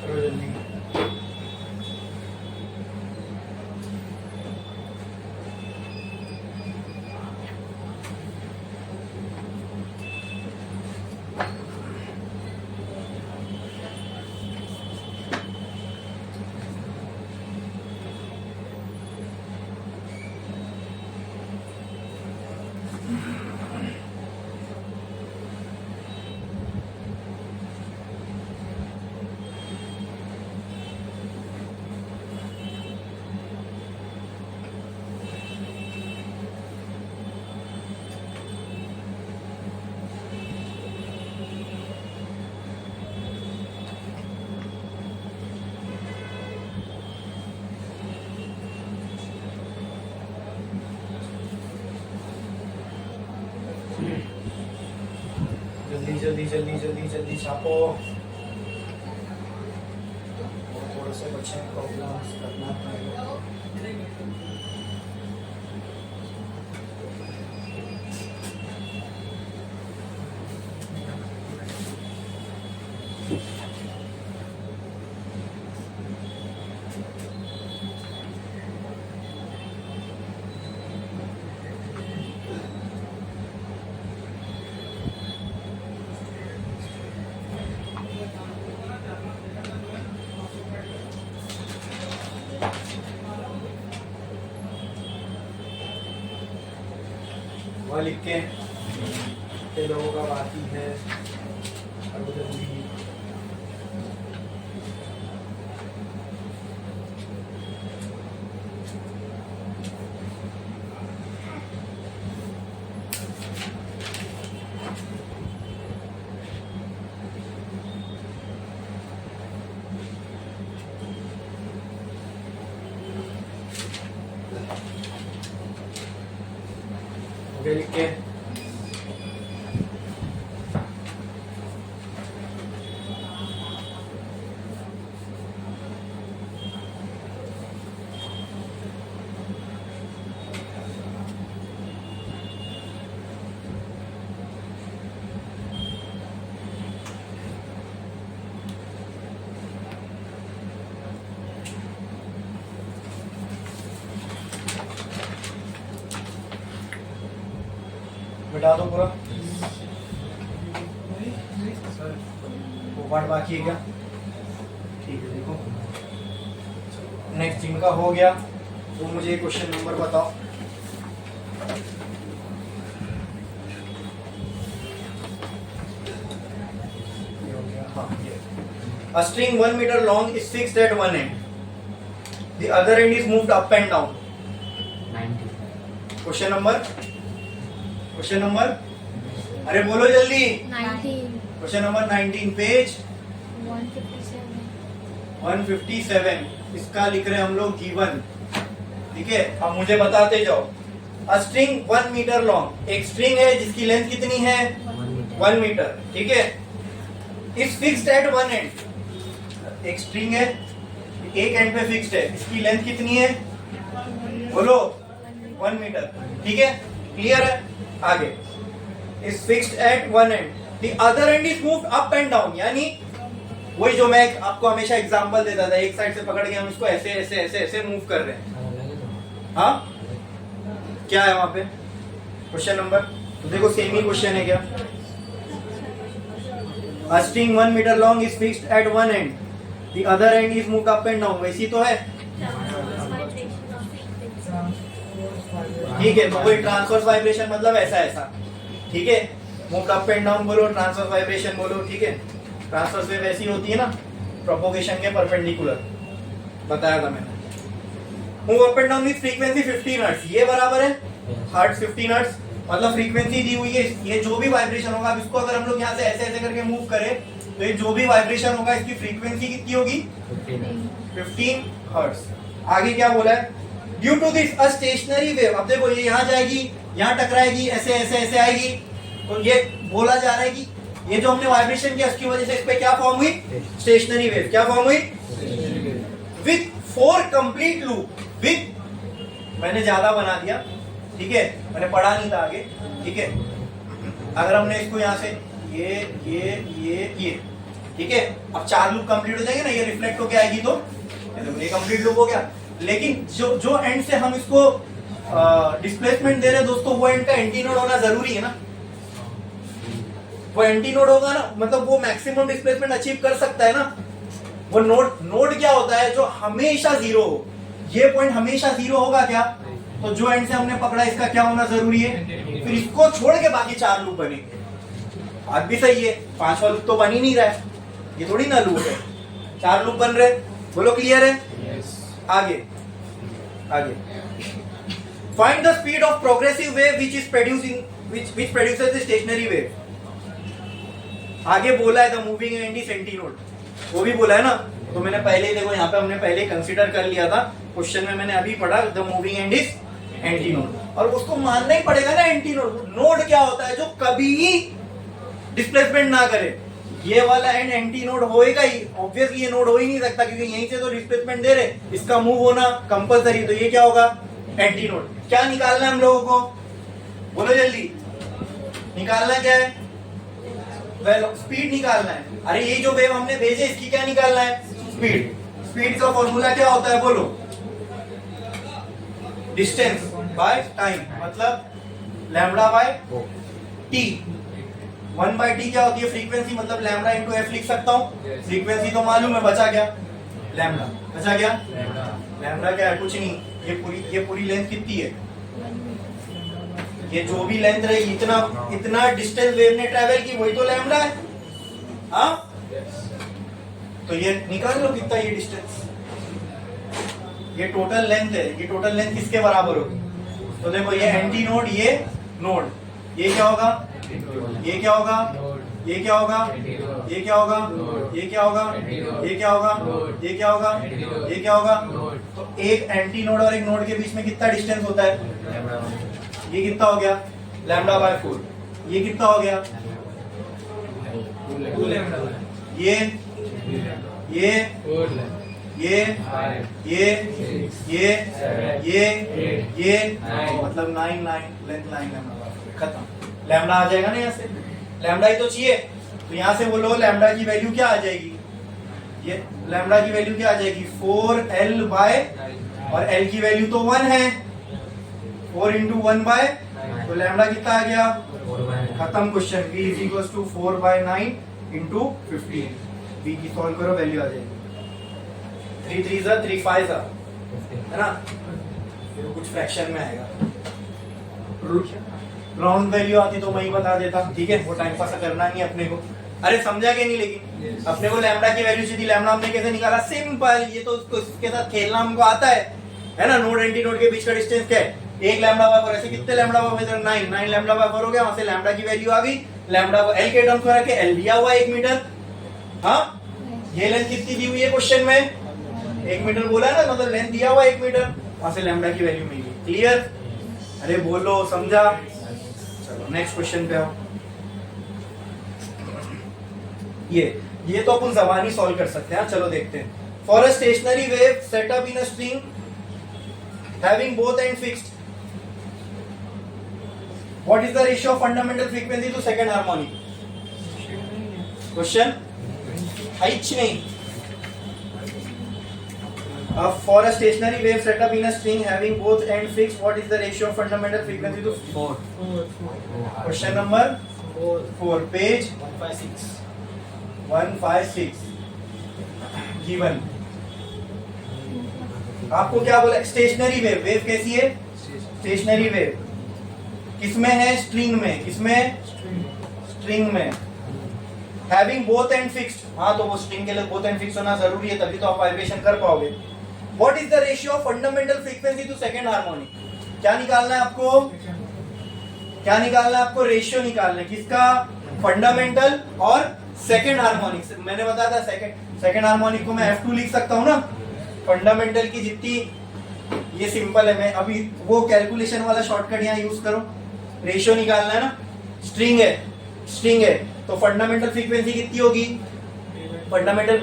करो जल्दी। जल्दी जल्दी जल्दी जल्दी छापो। थोड़े से बच्चे प्रॉब्लम्स करना पड़ेगा। वह लिख के ये लोगों का बाकी है। और जल्दी ओके लिख के मिटा दो पूरा। वो पार्ट बाकी है क्या? ठीक है, देखो नेक्स्ट जिनका हो गया वो मुझे क्वेश्चन नंबर बताओ। ये हो गया, हाँ ये। A string 1 meter long is fixed at one end. The other end is moved up and down. 90. Question number अरे बोलो जल्दी। 19. Question number 19 page 157. 157 इसका लिख रहे हैं हम लोग गिवन। ठीक है, अब मुझे बताते जाओ। अ स्ट्रिंग 1 मीटर लॉन्ग, एक स्ट्रिंग है जिसकी लेंथ कितनी है 1 मीटर। ठीक है, is fixed at one and. एक स्ट्रिंग है, एक एंड पे फिक्स्ड है, इसकी लेंथ कितनी है बोलो 1 मीटर। ठीक है, क्लियर है? आगे is fixed at one and, the other and is moved up and down. यानी वही जो मैं आपको हमेशा एग्जांपल देता था, एक साइड से पकड़ के हम इसको ऐसे ऐसे ऐसे ऐसे मूव कर रहे हैं। हाँ क्या है वहां पे क्वेश्चन नंबर? तो देखो सेम ही क्वेश्चन है क्या। A string 1 meter long is fixed at one end, the other end is moved up and down। वैसी तो है, ठीक है। तो वही ट्रांसवर्स वाइब्रेशन मतलब ऐसा ऐसा। ठीक है, मूव्ड अप एंड डाउन बोलो, ट्रांसवर्स वाइब्रेशन बोलो। ठीक है, ट्रांसवर्स वेव ऐसी होती है ना प्रोपोगेशन के परपेंडिकुलर, बताया था मैंने। Move up and down with frequency 15 hertz, ये बराबर है हर्ट्ज 15 हर्ट्ज, मतलब फ्रीक्वेंसी दी हुई है। ये जो भी वाइब्रेशन होगा, अब इसको अगर हम लोग यहाँ से ऐसे ऐसे करके मूव करें तो ये जो भी वाइब्रेशन होगा इसकी फ्रीक्वेंसी कितनी होगी 15 हर्ट्ज। आगे क्या बोला है? Due to this a stationary wave. अब देखो ये यहाँ जाएगी, यहाँ टकराएगी, ऐसे ऐसे ऐसे आएगी, तो ये बोला जा रहा है कि ये जो हमने वाइब्रेशन किया उसकी वजह से इस पे क्या फॉर्म हुई स्टेशनरी वेव। क्या फॉर्म हुई विथ 4 कंप्लीट लूप। विथ मैंने ज्यादा बना दिया, ठीक है, मैंने पढ़ा नहीं था आगे। ठीक है, अगर हमने इसको यहाँ से ये ठीक है, अब 4 लूप कंप्लीट हो जाएंगे ना, ये रिफ्लेक्ट होके आएगी तो ये कंप्लीट लूप हो गया। लेकिन जो एंड से हम इसको डिस्प्लेसमेंट दे रहे हैं दोस्तों, वो एंड का एंटी नोड होना जरूरी है ना। वो एंटी नोड होगा ना, मतलब वो मैक्सिमम डिस्प्लेसमेंट अचीव कर सकता है ना। वो नोड क्या होता है जो हमेशा 0 हो। ये पॉइंट हमेशा 0 होगा क्या? तो जो एंड से हमने पकड़ा इसका क्या होना जरूरी है, फिर इसको छोड़ के बाकी 4 लूप बनेंगे। बात भी सही है, 5वां लूप तो बन ही नहीं रहा है, ये थोड़ी ना लूप है, 4 लूप बन रहे। बोलो क्लियर है? आगे find the speed of progressive wave which is producing which produces the stationary wave. आगे बोला है the moving and is anti node, वो भी बोला है ना। तो मैंने पहले ही देखो यहाँ पे हमने पहले कंसीडर कर लिया था क्वेश्चन में, मैंने अभी पढ़ा the moving and is anti node, और उसको मानना ही पड़ेगा ना एंटी नोड। नोड क्या होता है? जो कभी डिस्प्लेसमेंट ना करे, ये वाला एंड एंटी नोड होएगा ही, ऑब्वियसली ये नोड हो ही नहीं सकता क्योंकि यहीं से तो डिस्प्लेसमेंट दे रहे, इसका मूव होना कंपलसरी, तो ये क्या होगा एंटी नोड। क्या निकालना है हम लोगों को, बोलो जल्दी, निकालना क्या है, स्पीड निकालना है। अरे ये जो वेव हमने भेजे इसकी क्या निकालना है, स्पीड। स्पीड का फॉर्मूला क्या होता है बोलो, डिस्टेंस बाय टाइम, मतलब लैम्बडा बाय टी। 1/t क्या होती है, फ्रीक्वेंसी, मतलब लैम्बडा इंटू एफ लिख सकता हूँ। फ्रीक्वेंसी तो मालूम है, बचा क्या लैम्बडा, बचा क्या लैम्बडा, क्या है कुछ नहीं, ये पूरी लेंथ कितनी है, ये जो भी लेंथ रही, इतना डिस्टेंस वेव ने ट्रैवल की वही तो लैम्बडा है। हाँ तो ये निकाल लो कितना ये डिस्टेंस, ये टोटल लेंथ है, ये टोटल लेंथ किसके बराबर होगी, तो देखो ये एंटी नोड, ये नोड, ये क्या होगा, ये क्या होगा, ये क्या होगा, ये क्या होगा, ये क्या होगा, ये क्या होगा, ये क्या होगा, ये क्या होगा, तो एक एंटी नोड और एक नोड के बीच में कितना डिस्टेंस होता है, ये कितना हो गया लैम्बडा बाय 4, ये कितना हो गया, ये ये ये मतलब 9 लेंथ 9 खत्म, लैम्बडा आ जाएगा ना यहाँ से, लैम्बडा ही तो चाहिए, तो यहाँ से बोलो लैम्बडा की वैल्यू क्या आ जाएगी, ये लैम्बडा की वैल्यू क्या आ जाएगी 4l बाय, और l की वैल्यू तो 1 है, 4 इंटू 1 बाय, तो लैम्बडा कितना आ गया, खत्म question. v is equal to 4/9 into 15, v की सॉल्व करो वैल्यू आ जाएगी 3 3 जा 3 5 जा, है ना, फिर कुछ फ्रैक्शन में आएगा, राउंड वैल्यू आती तो मैं ही बता देता, ठीक है, वो टाइम पास करना नहीं अपने को। अरे समझा कि नहीं, लेकिन अपने को लैम्बडा की वैल्यू चाहिए, लैम्बडा हमने कैसे निकाला, सिंपल, ये तो इसके साथ खेलना हमको आता है ना, नोड एंटी नोड के बीच का डिस्टेंस क्या है, एक लैम्बडा बाय 4, ऐसे कितने लैम्बडा बाय 4, 9 लैम्बडा बाय 4 हो गया, वहां से लैम्बडा की वैल्यू आ गई, लैम्बडा को एल के टर्म्स में रखे, एल दिया हुआ 1 मीटर, हाँ ये लेंथ कितनी दी हुई है क्वेश्चन में, 1 मीटर बोला है ना, मतलब लेंथ दिया हुआ 1 मीटर, वहां से लैम्बडा की वैल्यू मिली, क्लियर, अरे बोलो समझा। चलो नेक्स्ट क्वेश्चन पे आओ, ये तो अपन जबानी सॉल्व कर सकते हैं, चलो देखते हैं। For a stationary wave set up in a string having both end fixed, what is the ratio of fundamental frequency to second harmonic, question which नहीं। For a stationary wave set up in a string having both ends fixed, what is the ratio of fundamental frequency to 4? Question number 4, page 156 given. आपको क्या बोला, स्टेशनरी वेव, वेव कैसी है, स्टेशनरी वेव, किसमें है, स्ट्रिंग में, किसमें, स्ट्रिंग में, हैविंग बोथ एंड फिक्स्ड, हाँ तो वो स्ट्रिंग के लिए बोथ एंड फिक्स होना जरूरी है, तभी तो आप वाइब्रेशन कर पाओगे। What is the ratio of fundamental frequency to second harmonic? क्या निकालना है आपको, क्या निकालना है आपको, रेशियो निकालना है, किसका, फंडामेंटल और सेकंड हार्मोनिक। मैंने बताया था सेकंड हार्मोनिक को मैं F2 लिख सकता हूँ ना, फंडामेंटल की जितनी, ये सिंपल है, मैं अभी वो कैलकुलेशन वाला शॉर्टकट यहाँ यूज करो, रेशियो निकालना है ना, स्ट्रिंग है तो फंडामेंटल फ्रीक्वेंसी कितनी होगी, फंडामेंटल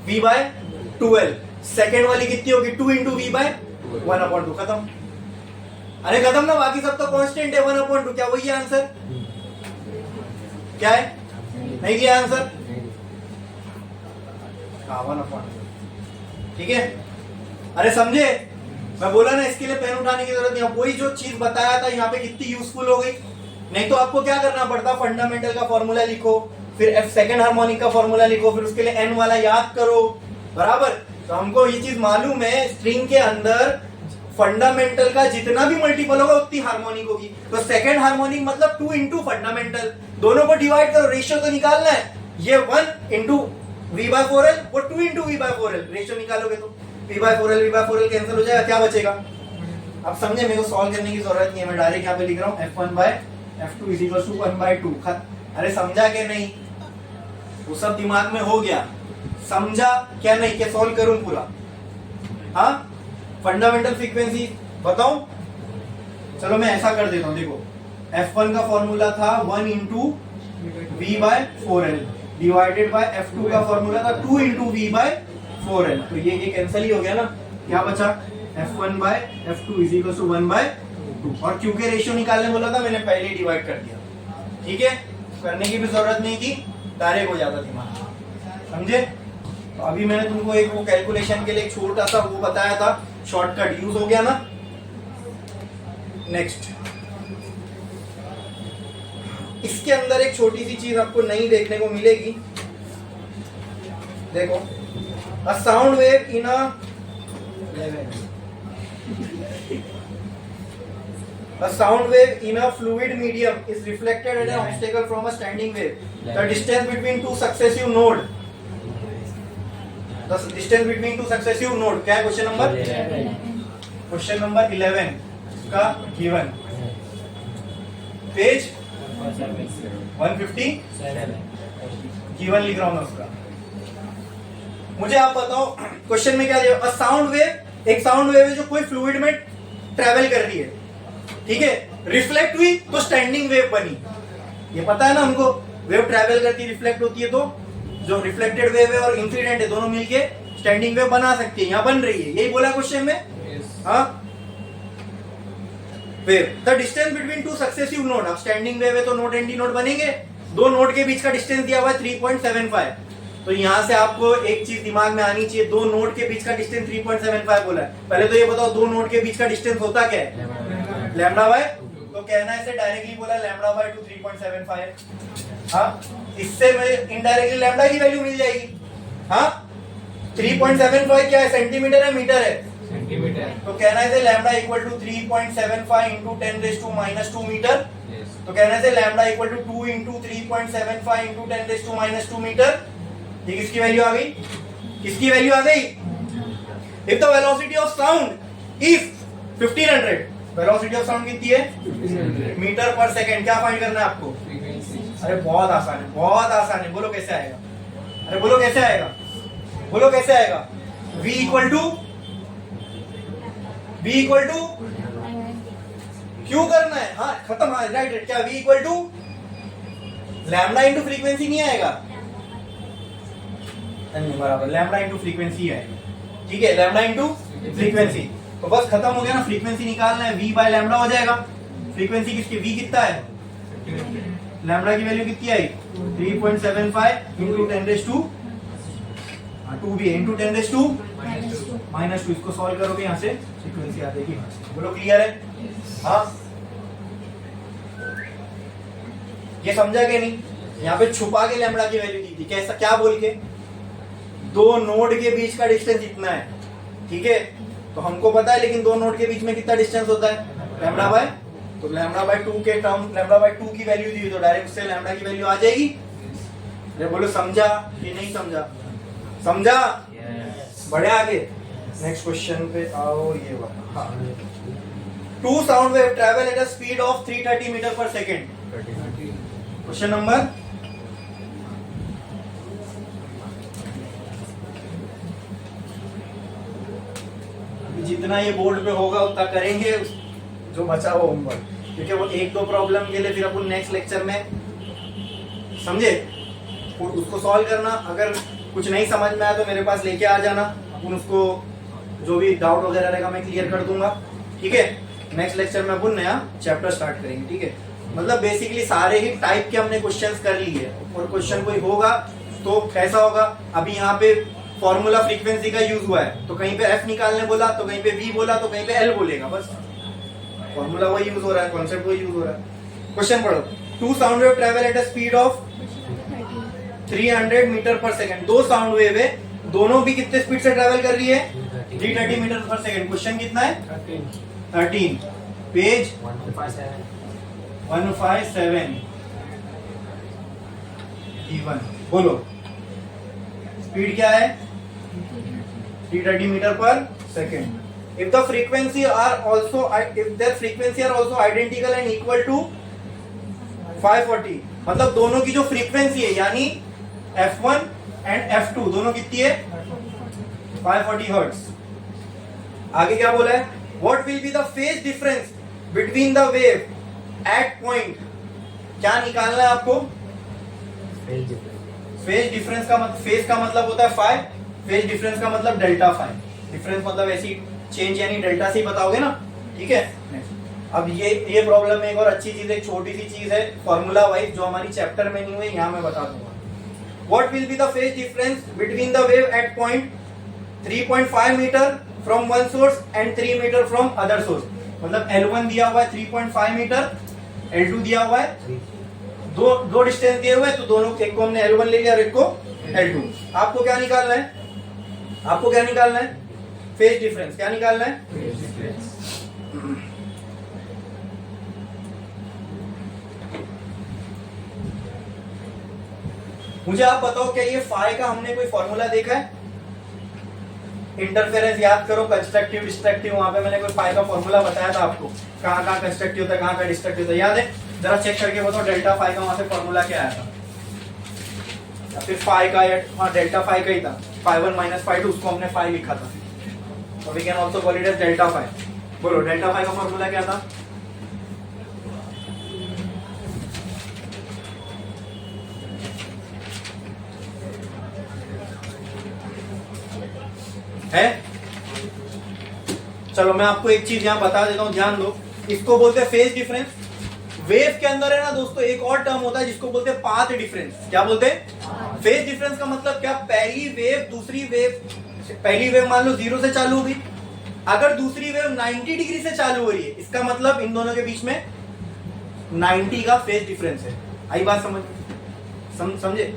V/12, सेकेंड वाली कितनी होगी 2 इंटू V/1/2, खत्म, अरे खत्म ना, बाकी सब तो कांस्टेंट है 1/2, क्या वही आंसर, क्या है, नहीं किया आंसर, हाँ 1/2, ठीक है, अरे समझे, मैं बोला ना इसके लिए पेन उठाने की जरूरत नहीं, वही जो चीज बताया था यहाँ पे कितनी यूजफुल हो गई, नहीं तो आपको क्या करना पड़ता, फंडामेंटल का फॉर्मूला लिखो, फिर सेकंड हार्मोनिक का फॉर्मूला लिखो, फिर उसके लिए एन वाला याद करो, बराबर। तो हमको ये चीज मालूम है, स्ट्रिंग के अंदर फंडामेंटल का जितना भी मल्टीपल होगा उतनी हार्मोनिक होगी, तो सेकंड हार्मोनिक मतलब 2 इंटू फंडामेंटल, दोनों को डिवाइड करो, रेशियो तो निकालना है, ये 1 इंटू V/4L, वो 2 इंटू V/4L, रेशियो निकालोगे तो V/4L कैंसिल हो जाएगा, क्या बचेगा, अब समझे, मेरे को सॉल्व करने की जरूरत नहीं है, मैं डायरेक्ट यहाँ पे लिख रहा हूँ F1/F2 इज इक्वल टू 1/2, अरे समझा क्या नहीं, वो सब दिमाग में हो गया, समझा क्या नहीं, क्या सॉल्व करूं पूरा, हाँ फंडामेंटल फ्रीक्वेंसी बताऊं, चलो मैं ऐसा कर देता हूं, देखो F1 का फॉर्मूला था 1 into v by 4l divided by f2 का फॉर्मूला था 2 into v by 4l, तो ये कैंसिल ही हो गया ना, क्या बचा f1 by f2 is equal to 1 by 2, और q के रेशियो निकालने बोला था मैंने पहले ही डिवाइड कर दिया, ठीक है, करने की भी जरूरत नहीं थी, डायरेक्ट हो जाता दिमाग, समझे। तो अभी मैंने तुमको एक वो कैलकुलेशन के लिए एक छोटा सा वो बताया था, शॉर्टकट यूज हो गया ना। नेक्स्ट, इसके अंदर एक छोटी सी चीज आपको नई देखने को मिलेगी, देखो, a sound wave in a sound wave in a fluid medium is reflected at an obstacle from a standing wave. The distance between two successive node, the distance between two successive node, क्या है क्वेश्चन नंबर, क्वेश्चन नंबर 11 का गिवन, पेज 150 गिवन लिख रहा हूं मैं उसका। मुझे आप बताओ क्वेश्चन में क्या दिया, अ साउंड वेव, एक साउंड वेव है जो कोई फ्लूइड में ट्रेवल कर रही है, ठीक है, रिफ्लेक्ट हुई तो स्टैंडिंग वेव बनी, ये पता है ना हमको, वेव ट्रैवल करती है रिफ्लेक्ट होती है, तो जो रिफ्लेक्टेड वेव है और इंसिडेंट है दोनों मिलके स्टैंडिंग वेव बना सकती है, यहां बन रही है, यही बोला क्वेश्चन में। हाँ, wave the distance between two successive node, अब स्टैंडिंग वेव है तो नोड एंटी नोड बनेंगे, दो नोड के बीच का डिस्टेंस दिया हुआ है 3.75, तो यहां से आपको एक चीज दिमाग में आनी चाहिए, दो नोड के बीच का डिस्टेंस 3.75 बोला है, पहले तो ये बताओ दो नोड के बीच का डिस्टेंस होता क्या है, लैम्डा बाय, तो कहना है इसे डायरेक्टली बोला लैम्डा बाय 2 3.75, हाँ, इससे मुझे इनडायरेक्टली लैम्डा की वैल्यू मिल जाएगी, हाँ, 3.75 क्या है, सेंटीमीटर है मीटर है, सेंटीमीटर, तो कहना है इसे lambda equal to 3.75 into 10⁻² metre, तो कहना है lambda equal to 2 into 3.75 into 10⁻² metre, ये किसकी वैल्यू आ गई, किसकी वैल्यू आ गई, if the velocity of sound is 1500, velocity of sound कितनी है, मीटर पर सेकंड, क्या फाइंड करना है आपको, अरे बहुत आसान है, बहुत आसान है, बोलो कैसे आएगा, अरे बोलो कैसे आएगा, बोलो कैसे आएगा, v इक्वल टू क्यों करना है, हाँ खत्म, हाँ राइट, क्या v equal to lambda into frequency नहीं आएगा, नहीं बराबर, लैम्डा इंटू फ्रीक्वेंसी आएगा, ठीक है, लैम्डा इंटू फ्रीक्वेंसी, तो बस खत्म हो गया ना, फ्रीक्वेंसी निकालना है, v बाय लैम्डा हो जाएगा, फ्रीक्वेंसी किसकी, v कितना है, लैम्डा की वैल्यू कितनी आई 3.75 इंटू 10⁻², 2 भी इंटू 10⁻², इसको सॉल्व करोगे यहाँ से फ्रीक्वेंसी आ जाएगी, बोलो क्लियर है, हाँ, ये समझा कि नहीं, यहाँ पे छुपा के लैम्डा की वैल्यू दी थी, कैसा, क्या बोल के, दो नोड के बीच का डिस्टेंस इतना है, ठीक है, तो हमको पता है, लेकिन दो नोड के बीच में कितना डिस्टेंस होता है, लैम्डा बाय, तो लैम्डा बाय 2 के टर्म, लैम्डा बाय 2 की वैल्यू दी तो डायरेक्ट उससे लैम्डा की वैल्यू आ जाएगी, अरे बोलो समझा कि नहीं समझा, समझा, बढ़े आगे, नेक्स्ट क्वेश्चन पे आओ, ये वाला, हाँ, two sound wave travel at a speed of 330 metre per second, question number, जितना ये बोर्ड पे होगा उतना करेंगे, जो बचा हो होमवर्क, क्योंकि वो एक दो प्रॉब्लम के लिए फिर अपन नेक्स्ट लेक्चर में, समझे, उसको सॉल्व करना, अगर कुछ नहीं समझ में आया तो मेरे पास लेके आ जाना, अपन उसको जो भी डाउट वगैरह रहेगा मैं क्लियर कर दूंगा, ठीक है, नेक्स्ट लेक्चर में अपन नया चैप्टर स्टार्ट करेंगे, ठीक है, मतलब बेसिकली सारे ही टाइप के हमने क्वेश्चंस कर लिए, और क्वेश्चन कोई होगा तो कैसा होगा, अभी यहाँ पे फॉर्मूला फ्रीक्वेंसी का यूज हुआ है, तो कहीं पे f निकालने बोला, तो कहीं पे v बोला, तो कहीं पे l बोलेगा, बस फॉर्मूला वही यूज हो रहा है, कॉन्सेप्ट वही यूज हो रहा है। क्वेश्चन पढ़ो, two sound wave travel at a speed of 300 metre per second, दो साउंड वेव है, दोनों भी कितने स्पीड से ट्रैवल कर रही है, 330 मीटर पर सेकंड, क्वेश्चन कितना है 13, पेज 157, E1, बोलो स्पीड क्या है 330 metre per second, if the frequency are also, if their frequency are also identical and equal to 540, मतलब दोनों की जो फ्रीक्वेंसी है यानी f1 एंड f2 दोनों कितनी है 540 हर्ट्ज। आगे क्या बोला है, what will be the phase difference between the wave at point, क्या निकालना है आपको, फेज डिफरेंस। फेज का मतलब होता है फाई, फेज डिफरेंस का मतलब डेल्टा फाई। डिफरेंस मतलब ऐसी चेंज यानी डेल्टा से ही बताओगे ना, ठीक है। अब ये प्रॉब्लम में एक और अच्छी चीज, एक छोटी सी चीज है फॉर्मूला वाइज जो हमारी चैप्टर में नहीं हुई, यहाँ मैं बता दूंगा। What will be the phase difference between the wave at point 3.5 metre from one source and 3 metre from other source. मतलब L1 दिया हुआ है 3.5 मीटर, L2 दिया हुआ है, दो डिस्टेंस दिए हुए हैं, तो दोनों एक को हमने L1 ले लिया और एक को L2। आपको क्या निकालना है? आपको क्या निकालना है? Phase difference. क्या निकालना है? Phase difference. मुझे आप बताओ क्या ये फाई का हमने कोई फॉर्मूला देखा है? इंटरफेरेंस याद करो, कंस्ट्रक्टिव डिस्ट्रक्टिव, वहां पे मैंने कोई फाई का फॉर्मूला बताया था आपको, कहाँ कहाँ कंस्ट्रक्टिव होता है कहाँ कहाँ डिस्ट्रक्टिव होता है, याद है? जरा चेक करके बताओ डेल्टा फाई का वहां से फॉर्मूला क्या आया था, या फिर फाई का, या हाँ डेल्टा फाई का ही था, फाई1 माइनस फाई2, उसको हमने फाई लिखा था, तो we can also call it as delta phi. बोलो डेल्टा फाई का फॉर्मूला क्या था? है? चलो मैं आपको एक चीज यहाँ बता देता हूँ, ध्यान दो। इसको बोलते हैं फेज डिफरेंस। वेव के अंदर है ना दोस्तों एक और टर्म होता है जिसको बोलते हैं पाथ डिफरेंस। क्या बोलते हैं? फेज डिफरेंस का मतलब क्या? पहली वेव दूसरी वेव, पहली वेव मान लो 0 से चालू हुई, अगर दूसरी वेव 90 डिग्री से चालू हो रही है, इसका मतलब इन दोनों के बीच में 90 का फेज डिफरेंस है। आई बात समझे?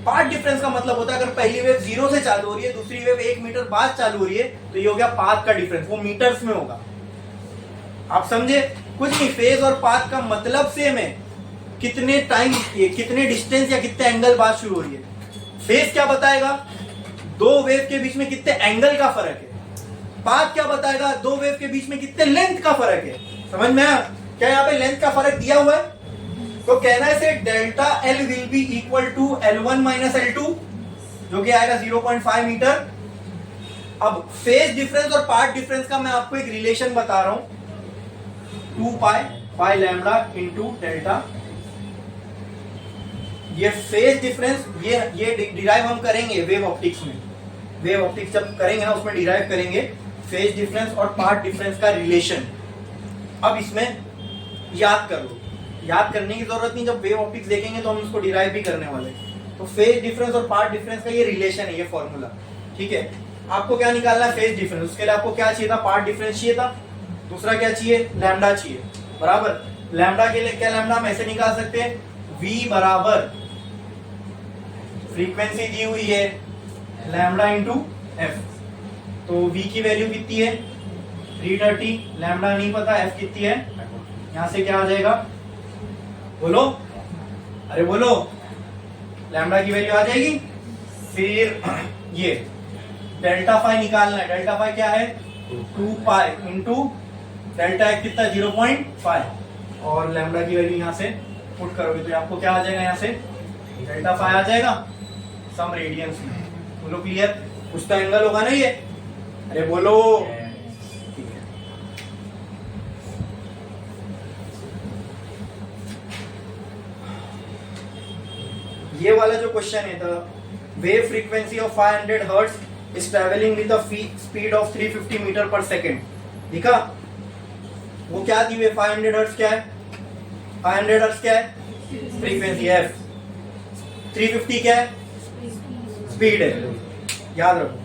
पाथ डिफरेंस का मतलब होता है अगर पहली वेव 0 से चालू हो रही है, दूसरी वेव 1 मीटर बाद चालू हो रही है, तो ये हो गया पाथ का डिफरेंस, वो मीटर्स में होगा। आप समझे? कुछ नहीं, फेज और पाथ का मतलब सेम है, कितने टाइम, कितने डिस्टेंस या कितने एंगल बाद शुरू हो रही है। फेज क्या बताएगा? दो वेव के बीच में कितने एंगल का फर्क है। पाथ क्या बताएगा? दो वेव के बीच में कितने लेंथ का फर्क है। समझ में आया? क्या यहाँ पे लेंथ का फर्क दिया हुआ है? तो कहना है से delta L will be equal to L1 minus L2, जो कि आएगा 0.5 मीटर। अब फेज डिफरेंस और पाथ डिफरेंस का मैं आपको एक रिलेशन बता रहा हूं, 2 पाई लैम्डा इंटू डेल्टा। ये फेज डिफरेंस ये डिराइव हम करेंगे वेव ऑप्टिक्स में। वेव ऑप्टिक्स जब करेंगे ना उसमें डिराइव करेंगे फेज डिफरेंस और पाथ डिफरेंस का रिलेशन। अब इसमें याद कर लो, याद करने की जरूरत नहीं, जब वेव ऑप्टिक्स देखेंगे तो हम इसको डिराइव भी करने वाले हैं। तो फेज डिफरेंस और पाथ डिफरेंस का ये रिलेशन है, ये फॉर्मूला, ठीक है। आपको क्या निकालना है? Phase difference. उसके लिए आपको क्या चाहिए था? पाथ डिफरेंस चाहिए था। दूसरा क्या चाहिए? लैम्डा चाहिए, बराबर। लैम्डा के लिए क्या, लैम्डा हम ऐसे निकाल सकते हैं, v बराबर फ्रीक्वेंसी दी हुई है लैम्डा इंटू एफ। तो v की वैल्यू कितनी है? 330। लैम्डा नहीं पता, f कितनी है? यहां से क्या आ जाएगा? बोलो, अरे बोलो, लैम्डा की वैल्यू आ जाएगी। फिर ये डेल्टा फाई निकालना है। डेल्टा फाई क्या है? 2 पाई इंटू डेल्टा है कितना? 0.5। और लैम्डा की वैल्यू यहां से पुट करोगे तो आपको क्या आ जाएगा? यहां से डेल्टा फाई आ जाएगा सम रेडियंस में। बोलो क्लियर? कुछ तो एंगल होगा ना ये, अरे बोलो। ये वाला जो क्वेश्चन है, the wave frequency of 500 hertz is travelling with the speed of 350 metre per second. देखा? वो क्या दी हुई? 500 हर्ट्ज क्या है? 500 हर्ट्ज क्या है? Frequency f। 350 क्या है? स्पीड है। याद रखो।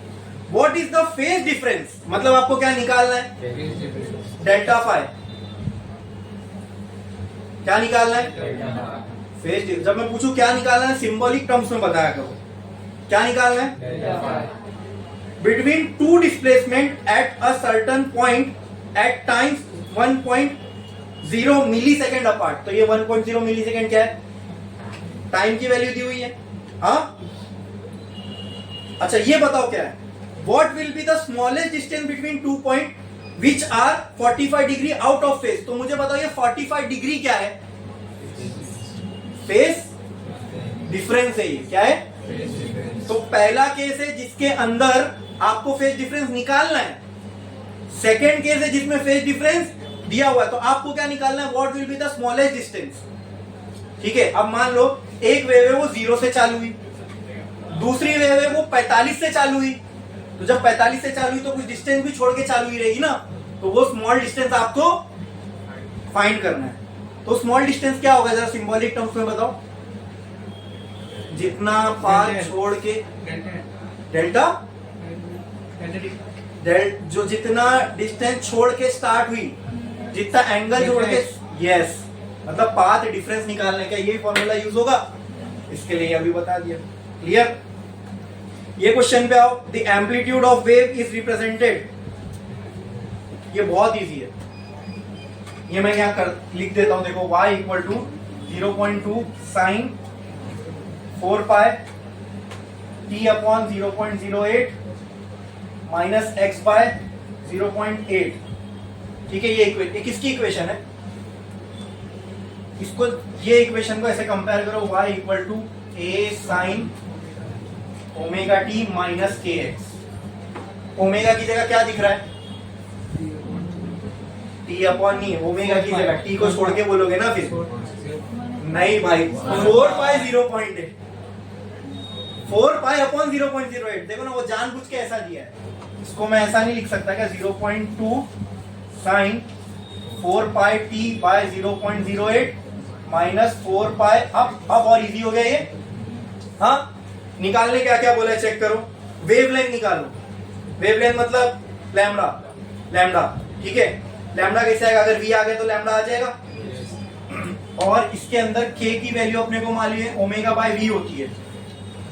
What is the phase difference? मतलब आपको क्या निकालना है? Delta phi. क्या निकालना है? फेज। जब मैं पूछूं क्या निकालना है, सिंबॉलिक टर्म्स में बताया करो। क्या निकालना है? Between two displacement at a certain point at times 1.0 millisecond apart. तो ये 1.0 मिली सेकेंड क्या है? टाइम की वैल्यू दी हुई है। हाँ, अच्छा ये बताओ क्या है? What will be the smallest distance between 2 point which are 45 degree out of phase. तो मुझे बताओ ये 45 डिग्री क्या है? फेज डिफरेंस है। ये क्या है? तो पहला केस है जिसके अंदर आपको फेज डिफरेंस निकालना है। सेकेंड केस है जिसमें फेज डिफरेंस दिया हुआ है। तो आपको क्या निकालना है? What will be the smallest distance. ठीक है, अब मान लो एक वेव है वो 0 से चालू हुई, दूसरी वेव है वो 45 से चालू हुई। तो जब 45 से चालू हुई तो कुछ डिस्टेंस भी छोड़ के चालू ही रहेगी ना, तो वो स्मॉल डिस्टेंस आपको फाइंड करना है। तो स्मॉल डिस्टेंस क्या होगा, जरा सिंबॉलिक टर्म्स में बताओ। जितना पाथ छोड़ के डेल्टा, जो जितना डिस्टेंस छोड़ के स्टार्ट हुई, जितना एंगल जोड़ के, यस, मतलब पाथ डिफरेंस निकालने का ये फॉर्मूला यूज होगा। इसके लिए अभी बता दिया, क्लियर। ये क्वेश्चन पे आओ। The amplitude of wave is represented, ये बहुत इजी है, ये मैं यहाँ कर लिख देता हूं, देखो y equal to 0.2 sine 4 pi t upon 0.08 minus x by 0.8। ठीक है, ये किसकी इक्वेशन है, इसको, ये इक्वेशन को ऐसे कंपेयर करो, y equal to a sine omega T minus K X. Omega की जगह क्या दिख रहा है, टी अपॉन, नहीं, ओमेगा की जगह टी को छोड़ के बोलोगे ना फिर, नहीं भाई, 4 पाई 0.8, 4 पाई अपॉन 0.08। देखो ना, वो जानबूझ के ऐसा दिया है, इसको मैं ऐसा नहीं लिख सकता क्या, 0.2 sine 4 pi T bye 0.08 minus 4 पाई। अब और इजी हो गया ये। हाँ, निकालने क्या क्या बोला है चेक करो। वेवलेंथ निकालो, वेवलेंथ मतलब लैम्डा, लैम्डा, ठीक है। लैम्डा कैसे आएगा, अगर v आ गया तो लैम्डा आ जाएगा। और इसके अंदर k की वैल्यू अपने को मालूम है, ओमेगा बाय v होती है,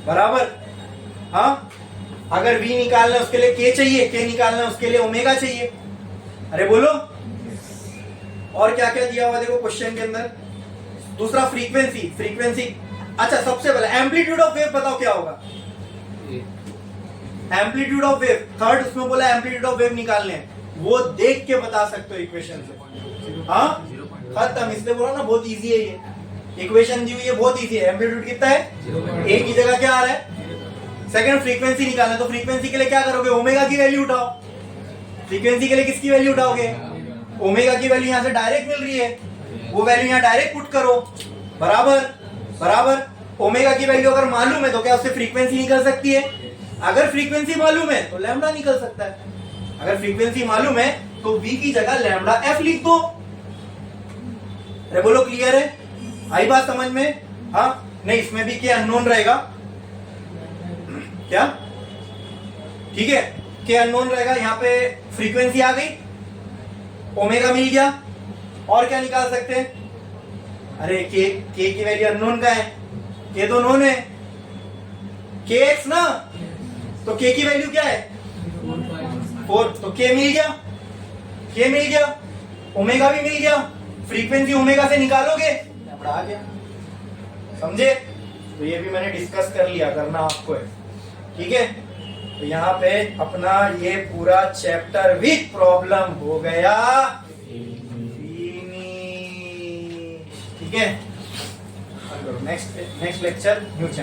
बराबर। हाँ, अगर v निकालना है उसके लिए k चाहिए, k निकालना है उसके लिए ओमेगा चाहिए। अरे बोलो, और क्या क्या दिया हुआ देखो क्वेश्चन के अंदर। दूसरा फ्रीक्वेंसी, फ्रीक्वेंसी, अच्छा सबसे पहले एम्पलीट्यूड ऑफ वेव बताओ क्या होगा, एम्पलीट्यूड ऑफ वेव। थर्ड उसमें बोला एम्पलीट्यूड ऑफ वेव निकालने हैं, वो देख के बता सकते हो इक्वेशन से। हाँ, खत्म, इसलिए बोला ना बहुत इजी है ये इक्वेशन दी हुई है, बहुत इजी है। एम्पलीट्यूड कितना है, ए की जगह क्या आ रहा है। सेकंड फ्रीक्वेंसी निकालना है, तो फ्रीक्वेंसी के लिए क्या करोगे, ओमेगा की वैल्यू उठाओ। फ्रीक्वेंसी के लिए किसकी वैल्यू उठाओगे, ओमेगा की वैल्यू यहाँ से डायरेक्ट मिल रही है, वो वैल्यू यहाँ डायरेक्ट पुट करो, बराबर बराबर। ओमेगा की वैल्यू अगर मालूम है तो क्या उससे फ्रीक्वेंसी निकल सकती है, अगर फ्रीक्वेंसी मालूम है तो लैम्डा निकल सकता है। अगर फ्रीक्वेंसी मालूम है तो v की जगह लैम्डा f लिख दो। अरे बोलो, क्लियर है, आई बात समझ में। हाँ, नहीं, इसमें भी क्या अननोन रहेगा क्या, ठीक है, क्या अननोन रहेगा। यहाँ पे फ्रीक्वेंसी आ गई, ओमेगा मिल गया, और क्या निकाल सकते हैं। अरे के की वैल्यू अननोन का है, के तो नोन है, के एक्स ना, तो के की वैल्यू क्या है 4, तो के मिल गया, के मिल गया, ओमेगा भी मिल गया। फ्रीक्वेंसी ओमेगा से निकालोगे, आ गया, समझे। तो ये भी मैंने डिस्कस कर लिया, करना आपको है, ठीक है। तो यहाँ पे अपना ये पूरा चैप्टर विद प्रॉब्लम हो गया, ठीक है। Next lecture new chapter.